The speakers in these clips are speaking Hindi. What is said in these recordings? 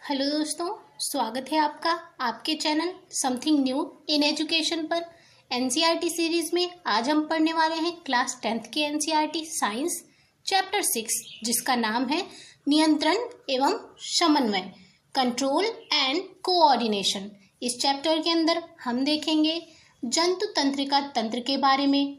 हेलो दोस्तों, स्वागत है आपका आपके channel something new in education पर। एनसीईआरटी सीरीज में आज हम पढ़ने वाले हैं क्लास 10th के एनसीईआरटी साइंस चैप्टर 6, जिसका नाम है नियंत्रण एवं समन्वय, कंट्रोल एंड कोऑर्डिनेशन। इस चैप्टर के अंदर हम देखेंगे जंतु तंत्रिका तंत्र के बारे में,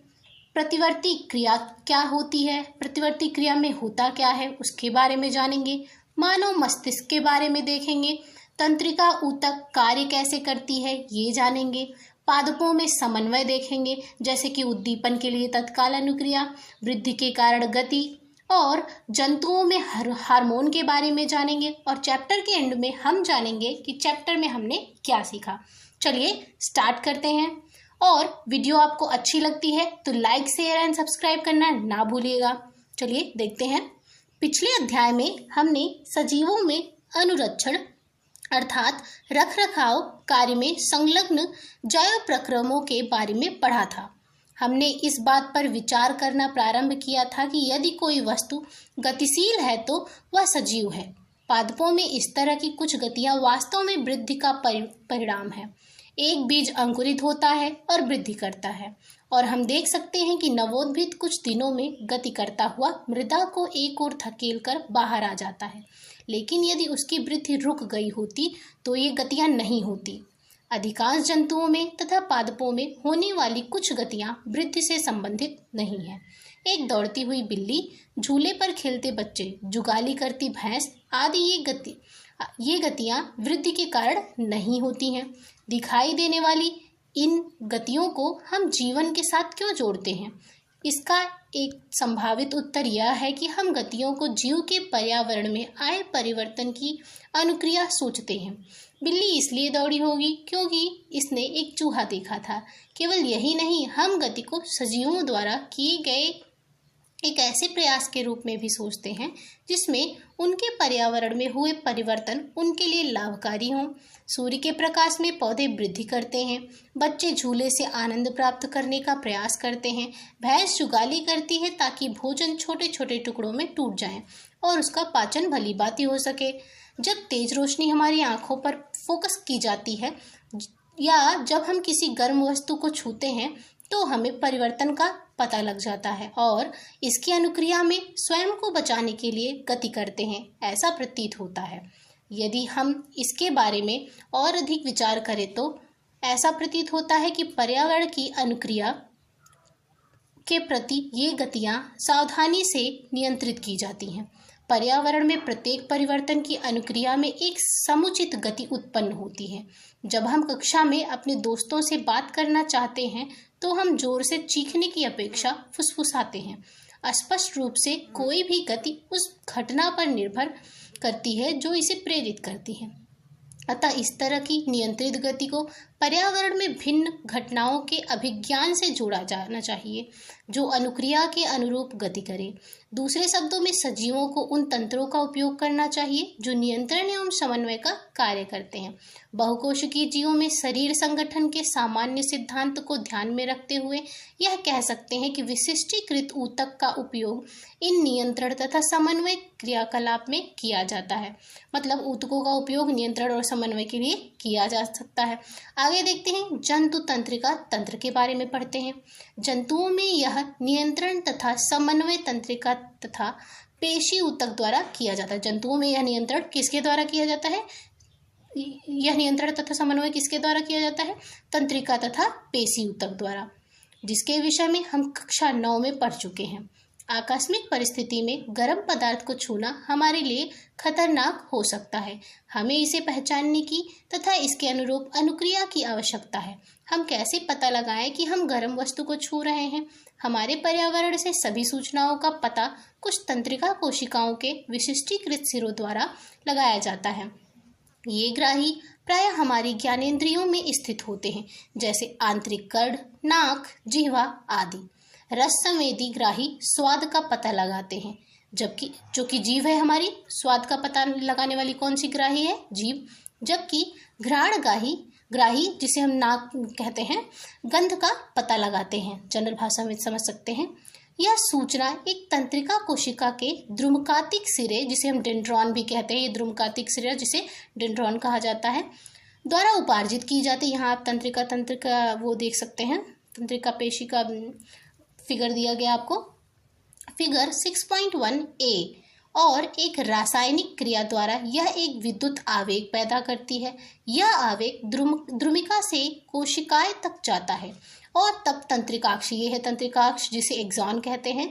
प्रतिवर्ती क्रिया क्या होती है, प्रतिवर्ती क्रिया में होता क्या है उसके बारे में जानेंगे, मानव मस्तिष्क के बारे में देखेंगे, तंत्रिका ऊतक कार्य कैसे करती है ये जानेंगे, पादपों में समन्वय देखेंगे जैसे कि उद्दीपन के लिए तत्काल अनुक्रिया, वृद्धि के कारण गति, और जंतुओं में हार्मोन के बारे में जानेंगे। और चैप्टर के एंड में हम जानेंगे कि चैप्टर में हमने क्या सीखा। चलिए स्टार्ट करते हैं। और वीडियो आपको अच्छी लगती है तो लाइक, शेयर एंड सब्सक्राइब करना ना भूलिएगा। चलिए देखते हैं। पिछले अध्याय में हमने सजीवों में अनुरक्षण अर्थात रखरखाव कार्य में संलग्न जैव प्रक्रमों के बारे में पढ़ा था। हमने इस बात पर विचार करना प्रारंभ किया था कि यदि कोई वस्तु गतिशील है तो वह सजीव है। पादपों में इस तरह की कुछ गतियां वास्तव में वृद्धि का परिणाम है। एक बीज अंकुरित होता है और वृद्धि करता है, और हम देख सकते हैं कि नवोद्भिद कुछ दिनों में गति करता हुआ मृदा को एक ओर धकेलकर बाहर आ जाता है। लेकिन यदि उसकी वृद्धि रुक गई होती तो ये गतियां नहीं होती। अधिकांश जंतुओं में तथा पादपों में होने वाली कुछ गतियां वृद्धि से संबंधित नहीं है। एक दौड़ती हुई बिल्ली, झूले पर खेलते बच्चे, जुगाली करती भैंस आदि ये गतियां वृद्धि के कारण नहीं होती हैं। दिखाई देने वाली इन गतियों को हम जीवन के साथ क्यों जोड़ते हैं? इसका एक संभावित उत्तर यह है कि हम गतियों को जीव के पर्यावरण में आए परिवर्तन की अनुक्रिया सोचते हैं। बिल्ली इसलिए दौड़ी होगी क्योंकि इसने एक चूहा देखा था। केवल यही नहीं, हम गति को सजीवों द्वारा किए गए एक ऐसे प्रयास के रूप में भी सोचते हैं जिसमें उनके पर्यावरण में हुए परिवर्तन उनके लिए लाभकारी हों। सूर्य के प्रकाश में पौधे वृद्धि करते हैं, बच्चे झूले से आनंद प्राप्त करने का प्रयास करते हैं, भैंस जुगाली करती है ताकि भोजन छोटे छोटे टुकड़ों में टूट जाए और उसका पाचन भली भांति हो सके। जब तेज रोशनी हमारी आंखों पर फोकस की जाती है या जब हम किसी गर्म वस्तु को छूते हैं तो हमें परिवर्तन का पता लग जाता है और इसकी अनुक्रिया में स्वयं को बचाने के लिए गति करते हैं, ऐसा प्रतीत होता है। यदि हम इसके बारे में और अधिक विचार करें तो ऐसा प्रतीत होता है कि पर्यावरण की अनुक्रिया के प्रति ये गतियां सावधानी से नियंत्रित की जाती हैं। पर्यावरण में प्रत्येक परिवर्तन की अनुक्रिया में एक समुचित गति उत्पन्न होती है। जब हम कक्षा में अपने दोस्तों से बात करना चाहते हैं तो हम जोर से चीखने की अपेक्षा फुसफुसाते हैं। स्पष्ट रूप से कोई भी गति उस घटना पर निर्भर करती है जो इसे प्रेरित करती है। अतः इस तरह की नियंत्रित गति को पर्यावरण में भिन्न घटनाओं के अभिज्ञान से जोड़ा जाना चाहिए जो अनुक्रिया के अनुरूप गति करे। दूसरे शब्दों में सजीवों को उन तंत्रों का उपयोग करना चाहिए जो नियंत्रण एवं समन्वय का कार्य करते हैं। बहुकोशिकीय जीवों में शरीर संगठन के सामान्य सिद्धांत को ध्यान में रखते हुए यह कह सकते हैं कि विशिष्टीकृत ऊतक का उपयोग इन नियंत्रण तथा समन्वय क्रियाकलाप में किया जाता है। मतलब ऊतकों का उपयोग नियंत्रण और समन्वय के लिए किया जा सकता है। आगे देखते हैं, जंतु तंत्रिका तंत्र के बारे में पढ़ते हैं। जंतुओं में यह नियंत्रण तथा समन्वय तंत्रिका तथा पेशी ऊतक द्वारा किया जाता है। जंतुओं में यह नियंत्रण किसके द्वारा किया जाता है? यह नियंत्रण तथा समन्वय किसके द्वारा किया जाता है? तंत्रिका तथा पेशी ऊतक द्वारा, जिसके विषय में हम कक्षा 9 में पढ़ चुके हैं। आकस्मिक परिस्थिति में गर्म पदार्थ को छूना हमारे लिए खतरनाक हो सकता है। हमें इसे पहचानने की तथा इसके अनुरूप अनुक्रिया की आवश्यकता है। हम कैसे पता लगाएं कि हम गर्म वस्तु को छू रहे हैं? हमारे पर्यावरण से सभी सूचनाओं का पता कुछ तंत्रिका कोशिकाओं के विशिष्टीकृत सिरों द्वारा लगाया जाता है। ये ग्राही प्रायः हमारी ज्ञानेंद्रियों में स्थित होते हैं, जैसे आंतरिक कर्ण, नाक, जिह्वा आदि। रस संवेदी ग्राही स्वाद का पता लगाते हैं, जबकि जो कि जीभ है हमारी, स्वाद का पता लगाने वाली कौन सी ग्राही है? जीभ। जबकि घ्राण ग्राही जिसे हम नाक कहते हैं, गंध का पता लगाते हैं, जनरल भाषा में समझ सकते हैं। यह सूचना एक तंत्रिका कोशिका के द्रुमकातिक सिरे, जिसे हम डेंड्रॉन भी कहते हैं, ये द्रुमकातिक सिरा जिसे डेंड्रॉन कहा जाता है, द्वारा उपार्जित की जाती है। यहाँ आप तंत्रिका वो देख सकते हैं, तंत्रिका पेशी का फिगर दिया गया आपको, फिगर 6.1a। और एक रासायनिक क्रिया द्वारा यह एक विद्युत आवेग पैदा करती है। यह आवेग द्रुमिका से कोशिकाएं तक जाता है और तब तंत्रिकाक्ष, ये है तंत्रिकाक्ष जिसे एक्सॉन कहते हैं,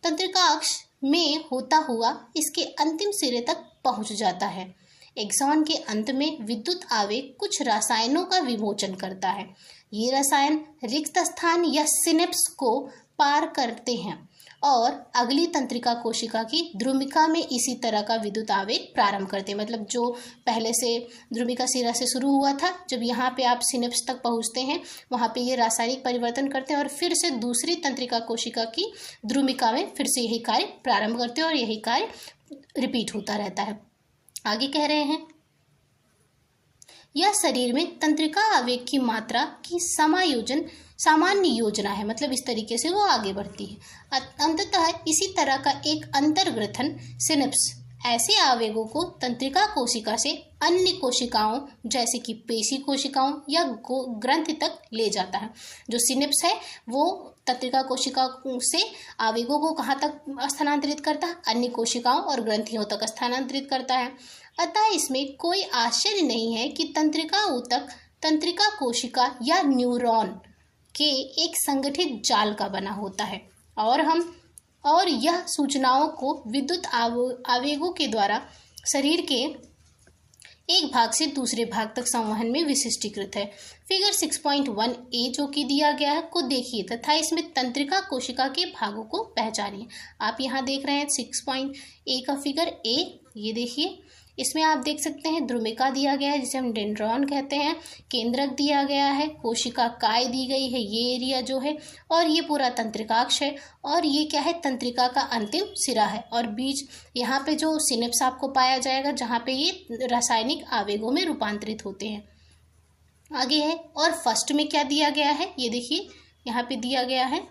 तंत्रिकाक्ष में होता हुआ इसके अंतिम सिरे तक पहुंच जाता है। एक्सॉन के अंत में विद्युत आवेग कुछ रसायनों का विमोचन करता है। ये रसायन रिक्त स्थान या सिनेप्स को पार करते हैं और अगली तंत्रिका कोशिका की द्रुमिका में इसी तरह का विद्युत आवेग प्रारंभ करते हैं। मतलब जो पहले से द्रुमिका सिरा से शुरू हुआ था, जब यहाँ पे आप सिनेप्स तक पहुँचते हैं, वहाँ पे ये रासायनिक परिवर्तन करते हैं और फिर से दूसरी तंत्रिका कोशिका की द्रुमिका में फिर से यही कार्य प्रारंभ करते हैं और यही कार्य रिपीट होता रहता है। आगे कह रहे हैं, यह शरीर में तंत्रिका आवेग की मात्रा की सामान्य योजना है। मतलब इस तरीके से वो आगे बढ़ती है। अंततः इसी तरह का एक अंतर्ग्रथन सिनेप्स ऐसे आवेगों को तंत्रिका कोशिका से अन्य कोशिकाओं जैसे कि पेशी कोशिकाओं या ग्रंथि तक ले जाता है। जो सिनेप्स है वो तंत्रिका कोशिका से आवेगों को कहाँ तक स्थानांतरित करता है? अन्य कोशिकाओं और ग्रंथियों तक स्थानांतरित करता है। अतः इसमें कोई आश्चर्य नहीं है कि तंत्रिकाओं तक तंत्रिका कोशिका या न्यूरॉन के एक संगठित जाल का बना होता है और यह सूचनाओं को विद्युत आवेगों के द्वारा शरीर के एक भाग से दूसरे भाग तक संवहन में विशिष्टीकृत है। फिगर 6.1a जो कि दिया गया है को देखिए तथा इसमें तंत्रिका कोशिका के भागों को पहचानिए। आप यहाँ देख रहे हैं 6.a का फिगर a, ये देखिए, इसमें आप देख सकते हैं द्रुमिका दिया गया है जिसे हम डेंड्रॉन कहते हैं, केंद्रक दिया गया है, कोशिका काय दी गई है, ये एरिया जो है, और ये पूरा तंत्रिकाक्ष है, और ये क्या है? तंत्रिका का अंतिम सिरा है, और बीच यहाँ पे जो सिनेप्स आपको पाया जाएगा जहाँ पे ये रासायनिक आवेगों में रूपांतरित होते हैं। आगे है, और फर्स्ट में क्या दिया गया है ये देखिए, यहाँ पे दिया गया है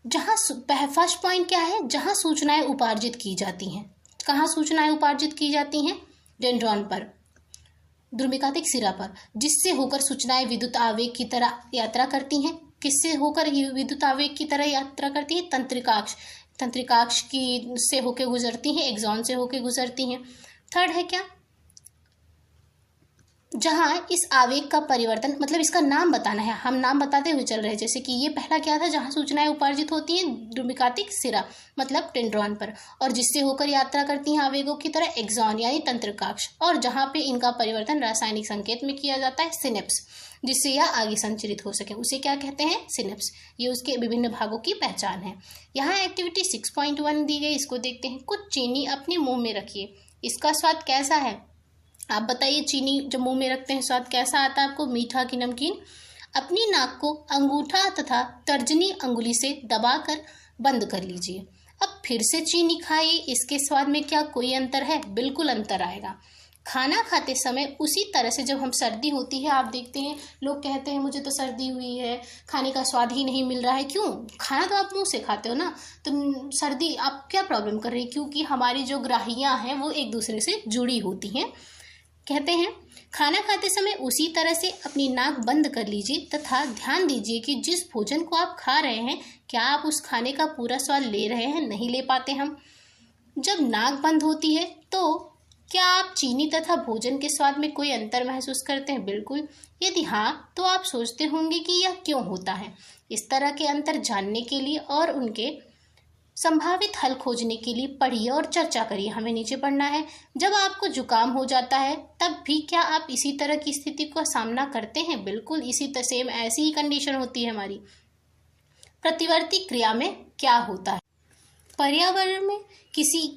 जहाँ फर्स्ट पॉइंट क्या है? जहाँ सूचनाएं उपार्जित की जाती हैं। कहाँ सूचनाएं उपार्जित की जाती हैं? डेंड्रॉन पर, द्रुमिकातिक सिरा पर, जिससे होकर सूचनाएं विद्युत आवेग की तरह यात्रा करती हैं। किससे होकर विद्युत आवेग की तरह यात्रा करती है? तंत्रिकाक्ष की से होकर गुजरती हैं, एक्सॉन से होकर गुजरती हैं। थर्ड है क्या? जहाँ इस आवेग का परिवर्तन, मतलब इसका नाम बताना है, हम नाम बताते हुए चल रहे हैं। जैसे कि ये पहला क्या था? जहाँ सूचनाएं उपार्जित होती हैं द्रुमिकातिक सिरा मतलब डेंड्रॉन पर, और जिससे होकर यात्रा करती हैं आवेगों की तरह एक्सॉन यानी तंत्रिकाक्ष, और जहाँ पे इनका परिवर्तन रासायनिक संकेत में किया जाता है सिनेप्स, जिससे यह आगे संचरित हो सके, उसे क्या कहते हैं? सिनेप्स। ये उसके विभिन्न भागों की पहचान है। यहाँ एक्टिविटी 6.1 दी गई, इसको देखते हैं। कुछ चीनी अपने मुंह में रखिए, इसका स्वाद कैसा है? आप बताइए, चीनी जब मुंह में रखते हैं स्वाद कैसा आता है आपको? मीठा कि नमकीन? अपनी नाक को अंगूठा तथा तर्जनी अंगुली से दबाकर बंद कर लीजिए। अब फिर से चीनी खाइए, इसके स्वाद में क्या कोई अंतर है? बिल्कुल अंतर आएगा। खाना खाते समय उसी तरह से जब हम सर्दी होती है, आप देखते हैं लोग कहते हैं मुझे तो सर्दी हुई है, खाने का स्वाद ही नहीं मिल रहा है। क्यों? खाना तो आप मुंह से खाते हो ना, तो सर्दी आप क्या प्रॉब्लम कर रही है? क्योंकि हमारी जो ग्राहियाँ हैं वो एक दूसरे से जुड़ी होती हैं। कहते हैं खाना खाते समय उसी तरह से अपनी नाक बंद कर लीजिए तथा ध्यान दीजिए कि जिस भोजन को आप खा रहे हैं क्या आप उस खाने का पूरा स्वाद ले रहे हैं? नहीं ले पाते हम। जब नाक बंद होती है तो क्या आप चीनी तथा भोजन के स्वाद में कोई अंतर महसूस करते हैं? बिल्कुल। यदि हाँ, तो आप सोचते होंगे कि यह क्यों होता है। इस तरह के अंतर जानने के लिए और उनके संभावित हल खोजने के लिए पढ़िए और चर्चा करिए। हमें नीचे पढ़ना है। जब आपको जुकाम हो जाता है तब भी क्या आप इसी तरह की स्थिति का सामना करते हैं? बिल्कुल, इसी सेम ऐसी ही कंडीशन होती है हमारी। प्रतिवर्ती क्रिया में क्या होता है? पर्यावरण में किसी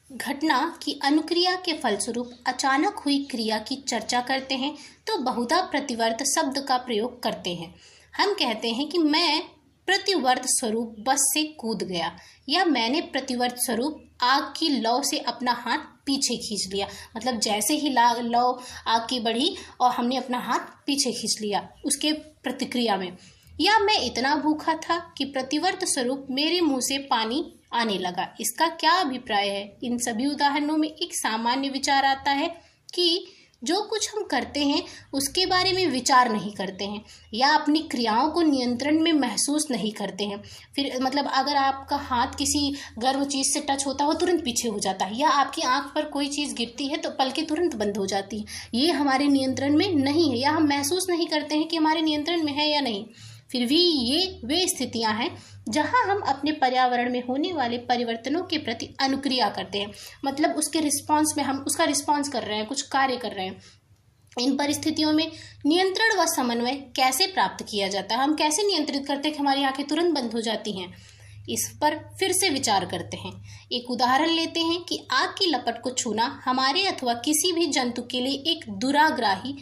घटना की अनुक्रिया के फलस्वरूप अचानक हुई क्रिया की चर्चा करते हैं तो बहुधा प्रतिवर्त शब्द का प्रयोग करते हैं। हम कहते हैं कि मैं प्रतिवर्त स्वरूप बस से कूद गया, या मैंने प्रतिवर्त स्वरूप आग की लौ से अपना हाथ पीछे खींच लिया। मतलब जैसे ही लौ आग की बढ़ी और हमने अपना हाथ पीछे खींच लिया उसके प्रतिक्रिया में। या मैं इतना भूखा था कि प्रतिवर्त स्वरूप मेरे मुंह से पानी आने लगा। इसका क्या अभिप्राय है? इन सभी उदाहरणों में एक सामान्य विचार आता है कि जो कुछ हम करते हैं उसके बारे में विचार नहीं करते हैं या अपनी क्रियाओं को नियंत्रण में महसूस नहीं करते हैं। फिर मतलब अगर आपका हाथ किसी गर्म चीज़ से टच होता हो तुरंत पीछे हो जाता है, या आपकी आंख पर कोई चीज़ गिरती है तो पलकें तुरंत बंद हो जाती हैं। ये हमारे नियंत्रण में नहीं है, या हम महसूस नहीं करते हैं कि हमारे नियंत्रण में है या नहीं। फिर भी ये वे स्थितियां हैं जहां हम अपने पर्यावरण में होने वाले परिवर्तनों के प्रति अनुक्रिया करते हैं, मतलब उसके रिस्पॉन्स में हम उसका रिस्पॉन्स कर रहे हैं, कुछ कार्य कर रहे हैं। इन परिस्थितियों में नियंत्रण व समन्वय कैसे प्राप्त किया जाता है? हम कैसे नियंत्रित करते हैं कि हमारी आंखें तुरंत बंद हो जाती हैं? इस पर फिर से विचार करते हैं। एक उदाहरण लेते हैं कि आग की लपट को छूना हमारे अथवा किसी भी जंतु के लिए एक दुराग्राही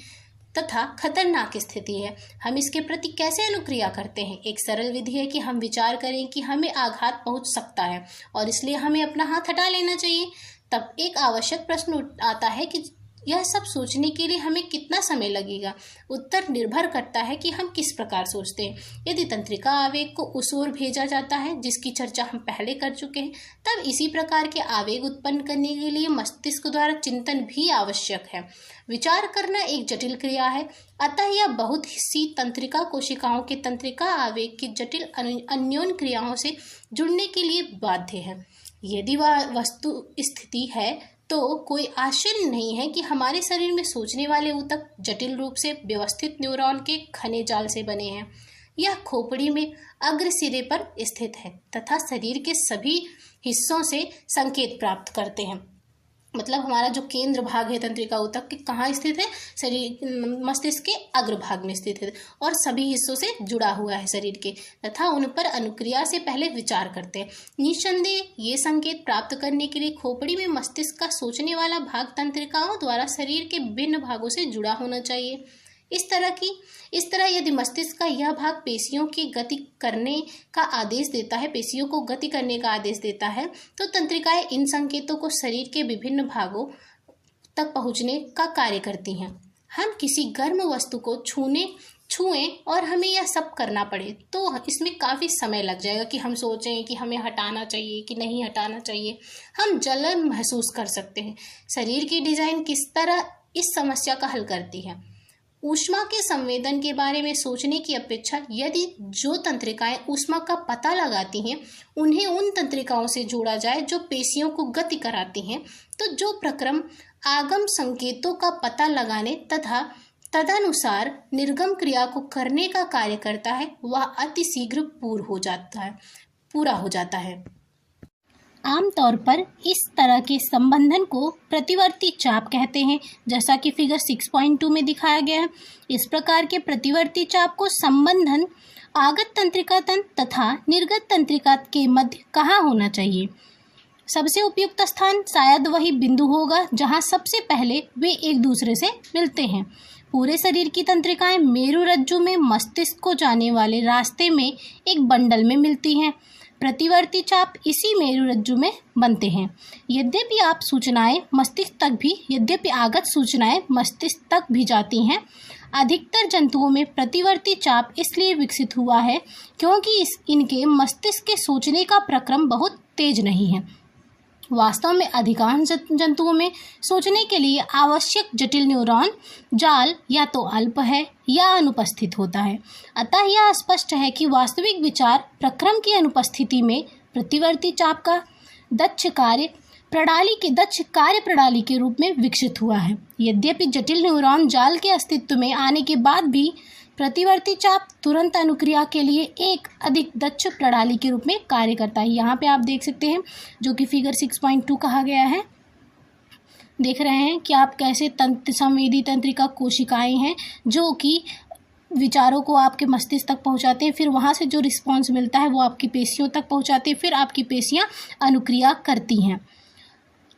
तथा खतरनाक स्थिति है। हम इसके प्रति कैसे अनुक्रिया करते हैं? एक सरल विधि है कि हम विचार करें कि हमें आघात पहुंच सकता है और इसलिए हमें अपना हाथ हटा लेना चाहिए। तब एक आवश्यक प्रश्न आता है कि यह सब सोचने के लिए हमें कितना समय लगेगा? उत्तर निर्भर करता है कि हम किस प्रकार सोचते हैं। यदि तंत्रिका आवेग को उस ओर भेजा जाता है जिसकी चर्चा हम पहले कर चुके हैं, तब इसी प्रकार के आवेग उत्पन्न करने के लिए मस्तिष्क द्वारा चिंतन भी आवश्यक है। विचार करना एक जटिल क्रिया है, अतः यह बहुत सी तंत्रिका कोशिकाओं के तंत्रिका आवेग की जटिल अन्योन्य क्रियाओं से जुड़ने के लिए बाध्य है। यदि वह वस्तु स्थिति है तो कोई आश्चर्य नहीं है कि हमारे शरीर में सोचने वाले ऊतक जटिल रूप से व्यवस्थित न्यूरॉन के घने जाल से बने हैं। यह खोपड़ी में अग्र सिरे पर स्थित है तथा शरीर के सभी हिस्सों से संकेत प्राप्त करते हैं। मतलब हमारा जो केंद्र भाग है तंत्रिका ऊतक के कहाँ स्थित है? शरीर मस्तिष्क के अग्र भाग में स्थित है और सभी हिस्सों से जुड़ा हुआ है शरीर के, तथा उन पर अनुक्रिया से पहले विचार करते हैं। निस्संदेह ये संकेत प्राप्त करने के लिए खोपड़ी में मस्तिष्क का सोचने वाला भाग तंत्रिकाओं द्वारा शरीर के भिन्न भागों से जुड़ा होना चाहिए। इस तरह यदि मस्तिष्क का यह भाग पेशियों की गति करने का आदेश देता है, पेशियों को गति करने का आदेश देता है, तो तंत्रिकाएं इन संकेतों को शरीर के विभिन्न भागों तक पहुंचने का कार्य करती हैं। हम किसी गर्म वस्तु को छुएं और हमें यह सब करना पड़े तो इसमें काफ़ी समय लग जाएगा कि हम सोचें कि हमें हटाना चाहिए कि नहीं हटाना चाहिए। हम जलन महसूस कर सकते हैं। शरीर की डिजाइन किस तरह इस समस्या का हल करती है? ऊष्मा के संवेदन के बारे में सोचने की अपेक्षा यदि जो तंत्रिकाएं ऊष्मा का पता लगाती हैं उन्हें उन तंत्रिकाओं से जोड़ा जाए जो पेशियों को गति कराती हैं, तो जो प्रक्रम आगम संकेतों का पता लगाने तथा तदनुसार निर्गम क्रिया को करने का कार्य करता है वह अतिशीघ्र पूरा हो जाता है। आमतौर पर इस तरह के संबंधन को प्रतिवर्ती चाप कहते हैं, जैसा कि फिगर 6.2 में दिखाया गया है। इस प्रकार के प्रतिवर्ती चाप को संबंधन आगत तंत्रिका तंत्र तथा निर्गत तंत्रिका के मध्य कहाँ होना चाहिए? सबसे उपयुक्त स्थान शायद वही बिंदु होगा जहाँ सबसे पहले वे एक दूसरे से मिलते हैं। पूरे शरीर की तंत्रिकाएं मेरुरज्जु में मस्तिष्क को जाने वाले रास्ते में एक बंडल में मिलती हैं। प्रतिवर्ती चाप इसी मेरुरज्जु में बनते हैं। यद्यपि आगत सूचनाएं मस्तिष्क तक भी जाती हैं, अधिकतर जंतुओं में प्रतिवर्ती चाप इसलिए विकसित हुआ है क्योंकि इनके मस्तिष्क के सोचने का प्रक्रम बहुत तेज नहीं है। वास्तव में अधिकांश जंतुओं में सोचने के लिए आवश्यक जटिल न्यूरॉन जाल या तो अल्प है या अनुपस्थित होता है। अतः यह स्पष्ट है कि वास्तविक विचार प्रक्रम की अनुपस्थिति में प्रतिवर्ती चाप का दक्ष कार्य प्रणाली के रूप में विकसित हुआ है। यद्यपि जटिल न्यूरॉन जाल के अस्तित्व में आने के बाद भी प्रतिवर्ती चाप तुरंत अनुक्रिया के लिए एक अधिक दक्ष प्रणाली के रूप में कार्य करता है। यहाँ पे आप देख सकते हैं जो कि फिगर 6.2 कहा गया है। देख रहे हैं कि आप कैसे संवेदी तंत्रिका कोशिकाएं हैं जो कि विचारों को आपके मस्तिष्क तक पहुँचाते हैं, फिर वहाँ से जो रिस्पॉन्स मिलता है वो आपकी पेशियों तक पहुँचाते हैं, फिर आपकी पेशियाँ अनुक्रिया करती हैं।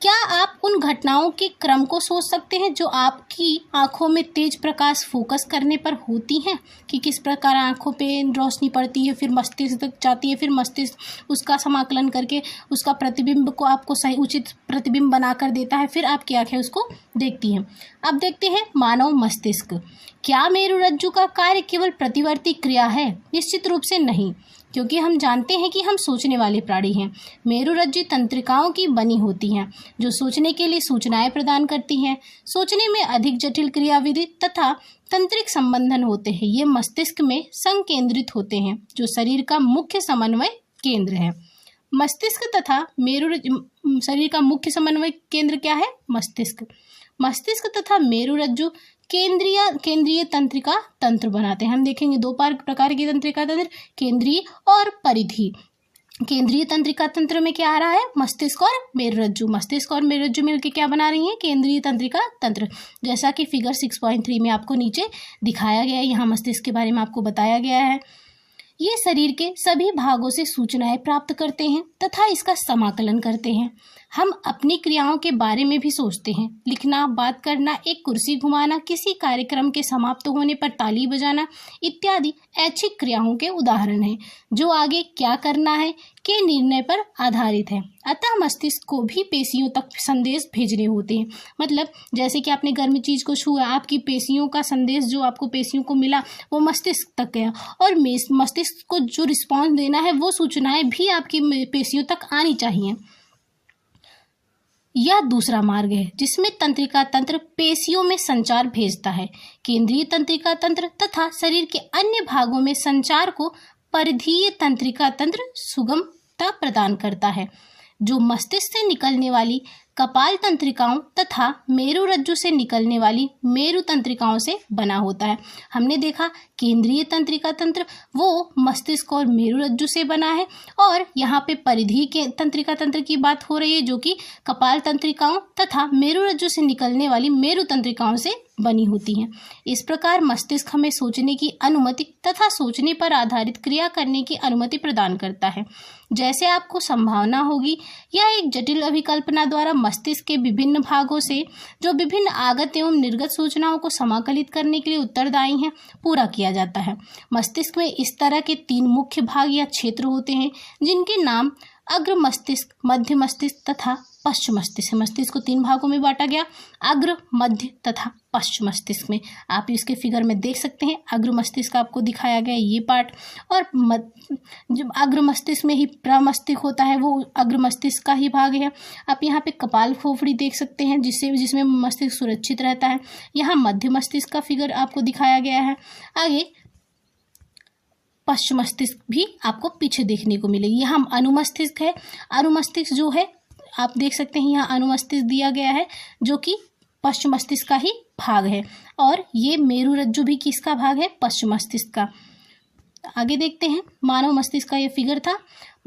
क्या आप उन घटनाओं के क्रम को सोच सकते हैं जो आपकी आंखों में तेज प्रकाश फोकस करने पर होती हैं, कि किस प्रकार आंखों पे रोशनी पड़ती है, फिर मस्तिष्क तक जाती है, फिर मस्तिष्क उसका समाकलन करके उसका प्रतिबिंब को आपको सही उचित प्रतिबिंब बनाकर देता है, फिर आपकी आंखें उसको देखती हैं। अब देखते हैं मानव मस्तिष्क। क्या मेरुरज्जु का कार्य केवल प्रतिवर्ती क्रिया है? निश्चित रूप से नहीं, क्योंकि हम जानते हैं कि हम सोचने वाले प्राणी हैं। मेरुरज्जु तंत्रिकाओं की बनी होती हैं जो सोचने के लिए सूचनाएं प्रदान करती हैं। सोचने में अधिक जटिल क्रियाविधि तथा तंत्रिक संबंधन होते हैं। ये मस्तिष्क में संकेंद्रित होते हैं जो शरीर का मुख्य समन्वय केंद्र है। मस्तिष्क तथा शरीर का मुख्य समन्वय केंद्र क्या है? मस्तिष्क। मस्तिष्क तथा मेरुरज्जु केंद्रीय तंत्रिका तंत्र बनाते हैं। हम देखेंगे दो प्रकार की तंत्रिका तंत्र, केंद्रीय और परिधीय। केंद्रीय तंत्रिका तंत्र में क्या आ रहा है? मस्तिष्क और मेरुरज्जु। मस्तिष्क और मेरुरज्जु मिलकर क्या बना रही हैं? केंद्रीय तंत्रिका तंत्र। जैसा कि फिगर 6.3 में आपको नीचे दिखाया गया है, यहाँ मस्तिष्क के बारे में आपको बताया गया है। ये शरीर के सभी भागों से सूचनाएं प्राप्त करते हैं तथा इसका समाकलन करते हैं। हम अपनी क्रियाओं के बारे में भी सोचते हैं। लिखना, बात करना, एक कुर्सी घुमाना, किसी कार्यक्रम के समाप्त होने पर ताली बजाना इत्यादि ऐच्छिक क्रियाओं के उदाहरण हैं जो आगे क्या करना है के निर्णय पर आधारित है। अतः मस्तिष्क को भी पेशियों तक संदेश भेजने होते हैं। मतलब जैसे कि आपने गर्म चीज को छुआ, आपकी पेशियों का संदेश जो आपको पेशियों को मिला वो मस्तिष्क तक गया, और मस्तिष्क को जो रिस्पॉन्स देना है वो सूचनाएं भी आपकी पेशियों तक आनी चाहिए। यह दूसरा मार्ग है जिसमें तंत्रिका तंत्र पेशियों में संचार भेजता है। केंद्रीय तंत्रिका तंत्र तथा शरीर के अन्य भागों में संचार को परिधीय तंत्रिका तंत्र सुगमता प्रदान करता है, जो मस्तिष्क से निकलने वाली कपाल तंत्रिकाओं तथा मेरुरज्जु से निकलने वाली मेरु तंत्रिकाओं से बना होता है। हमने देखा केंद्रीय तंत्रिका तंत्र वो मस्तिष्क और मेरुरज्जु से बना है, और यहाँ पे परिधीय के तंत्रिका तंत्र की बात हो रही है जो कि कपाल तंत्रिकाओं तथा मेरुरज्जु से निकलने वाली मेरु तंत्रिकाओं से बनी होती हैं। इस प्रकार मस्तिष्क हमें सोचने की अनुमति तथा सोचने पर आधारित क्रिया करने की अनुमति प्रदान करता है। जैसे आपको संभावना होगी, यह एक जटिल अभिकल्पना द्वारा मस्तिष्क के विभिन्न भागों से जो विभिन्न आगत एवं निर्गत सूचनाओं को समाकलित करने के लिए उत्तरदायी हैं पूरा किया जाता है। मस्तिष्क में इस तरह के 3 मुख्य भाग या क्षेत्र होते हैं जिनके नाम अग्र मस्तिष्क, मध्य मस्तिष्क तथा पश्च मस्तिष्क। मस्तिष्क को 3 भागों में बांटा गया, अग्र, मध्य तथा पश्च मस्तिष्क में। आप इसके फिगर में देख सकते हैं अग्र मस्तिष्क आपको दिखाया गया ये पार्ट, और जब अग्र मस्तिष्क में ही प्रमस्तिष्क होता है वो अग्र मस्तिष्क का ही भाग है। आप यहाँ पे कपाल खोपड़ी देख सकते हैं जिसमें मस्तिष्क सुरक्षित रहता है। यहाँ मध्य मस्तिष्क का फिगर आपको दिखाया गया है। आगे पश्च मस्तिष्क भी आपको पीछे देखने को मिलेगी। यहाँ अनुमस्तिष्क है। अनुमस्तिष्क जो है आप देख सकते हैं यहाँ अनुमस्तिष्क दिया गया है जो कि पश्च मस्तिष्क का ही भाग है, और ये मेरुरज्जु भी किसका भाग है? पश्च मस्तिष्क का। आगे देखते हैं मानव मस्तिष्क का ये फिगर था।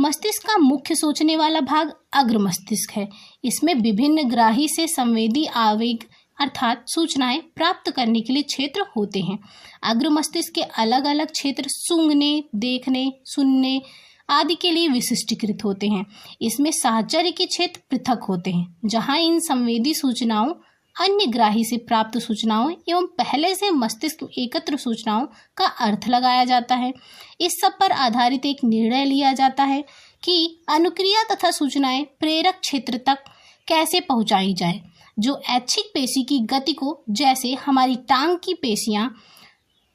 मस्तिष्क का मुख्य सोचने वाला भाग अग्र मस्तिष्क है। इसमें विभिन्न ग्राही से संवेदी आवेग अर्थात सूचनाएं प्राप्त करने के लिए क्षेत्र होते हैं। अग्र मस्तिष्क के अलग अलग क्षेत्र सूंघने, देखने, सुनने आदि के लिए विशिष्टीकृत होते हैं। इसमें साहचर्य के क्षेत्र पृथक होते हैं जहां इन संवेदी सूचनाओं, अन्य ग्राही से प्राप्त सूचनाओं एवं पहले से मस्तिष्क एकत्र सूचनाओं का अर्थ लगाया जाता है। इस सब पर आधारित एक निर्णय लिया जाता है कि अनुक्रिया तथा सूचनाएं प्रेरक क्षेत्र तक कैसे पहुंचाई जाए, जो ऐच्छिक पेशी की गति को जैसे हमारी टांग की पेशियां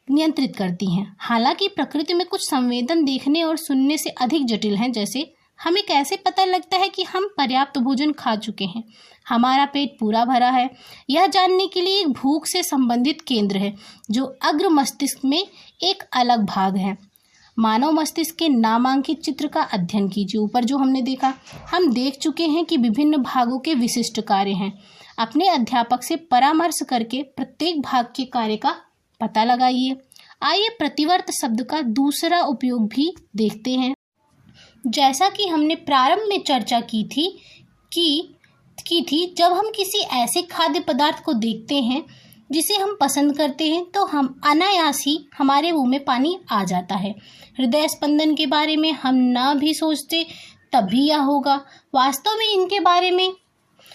नियंत्रित करती हैं। हालांकि प्रकृति में कुछ संवेदन देखने और सुनने से अधिक जटिल हैं। जैसे हमें कैसे पता लगता है कि हम पर्याप्त भोजन खा चुके हैं, हमारा पेट पूरा भरा है, यह जानने के लिए एक भूख से संबंधित केंद्र है जो अग्र मस्तिष्क में एक अलग भाग है। मानव मस्तिष्क के नामांकित चित्र का अध्ययन कीजिए। ऊपर जो हमने देखा, हम देख चुके हैं कि विभिन्न भागों के विशिष्ट कार्य हैं। अपने अध्यापक से परामर्श करके प्रत्येक भाग के कार्य का पता लगाइए। आइए प्रतिवर्त शब्द का दूसरा उपयोग भी देखते हैं। जैसा कि हमने प्रारंभ में चर्चा की थी जब हम किसी ऐसे खाद्य पदार्थ को देखते हैं जिसे हम पसंद करते हैं तो हम अनायास ही हमारे मुंह में पानी आ जाता है। हृदय स्पंदन के बारे में हम न भी सोचते तब भी यह होगा। वास्तव में इनके बारे में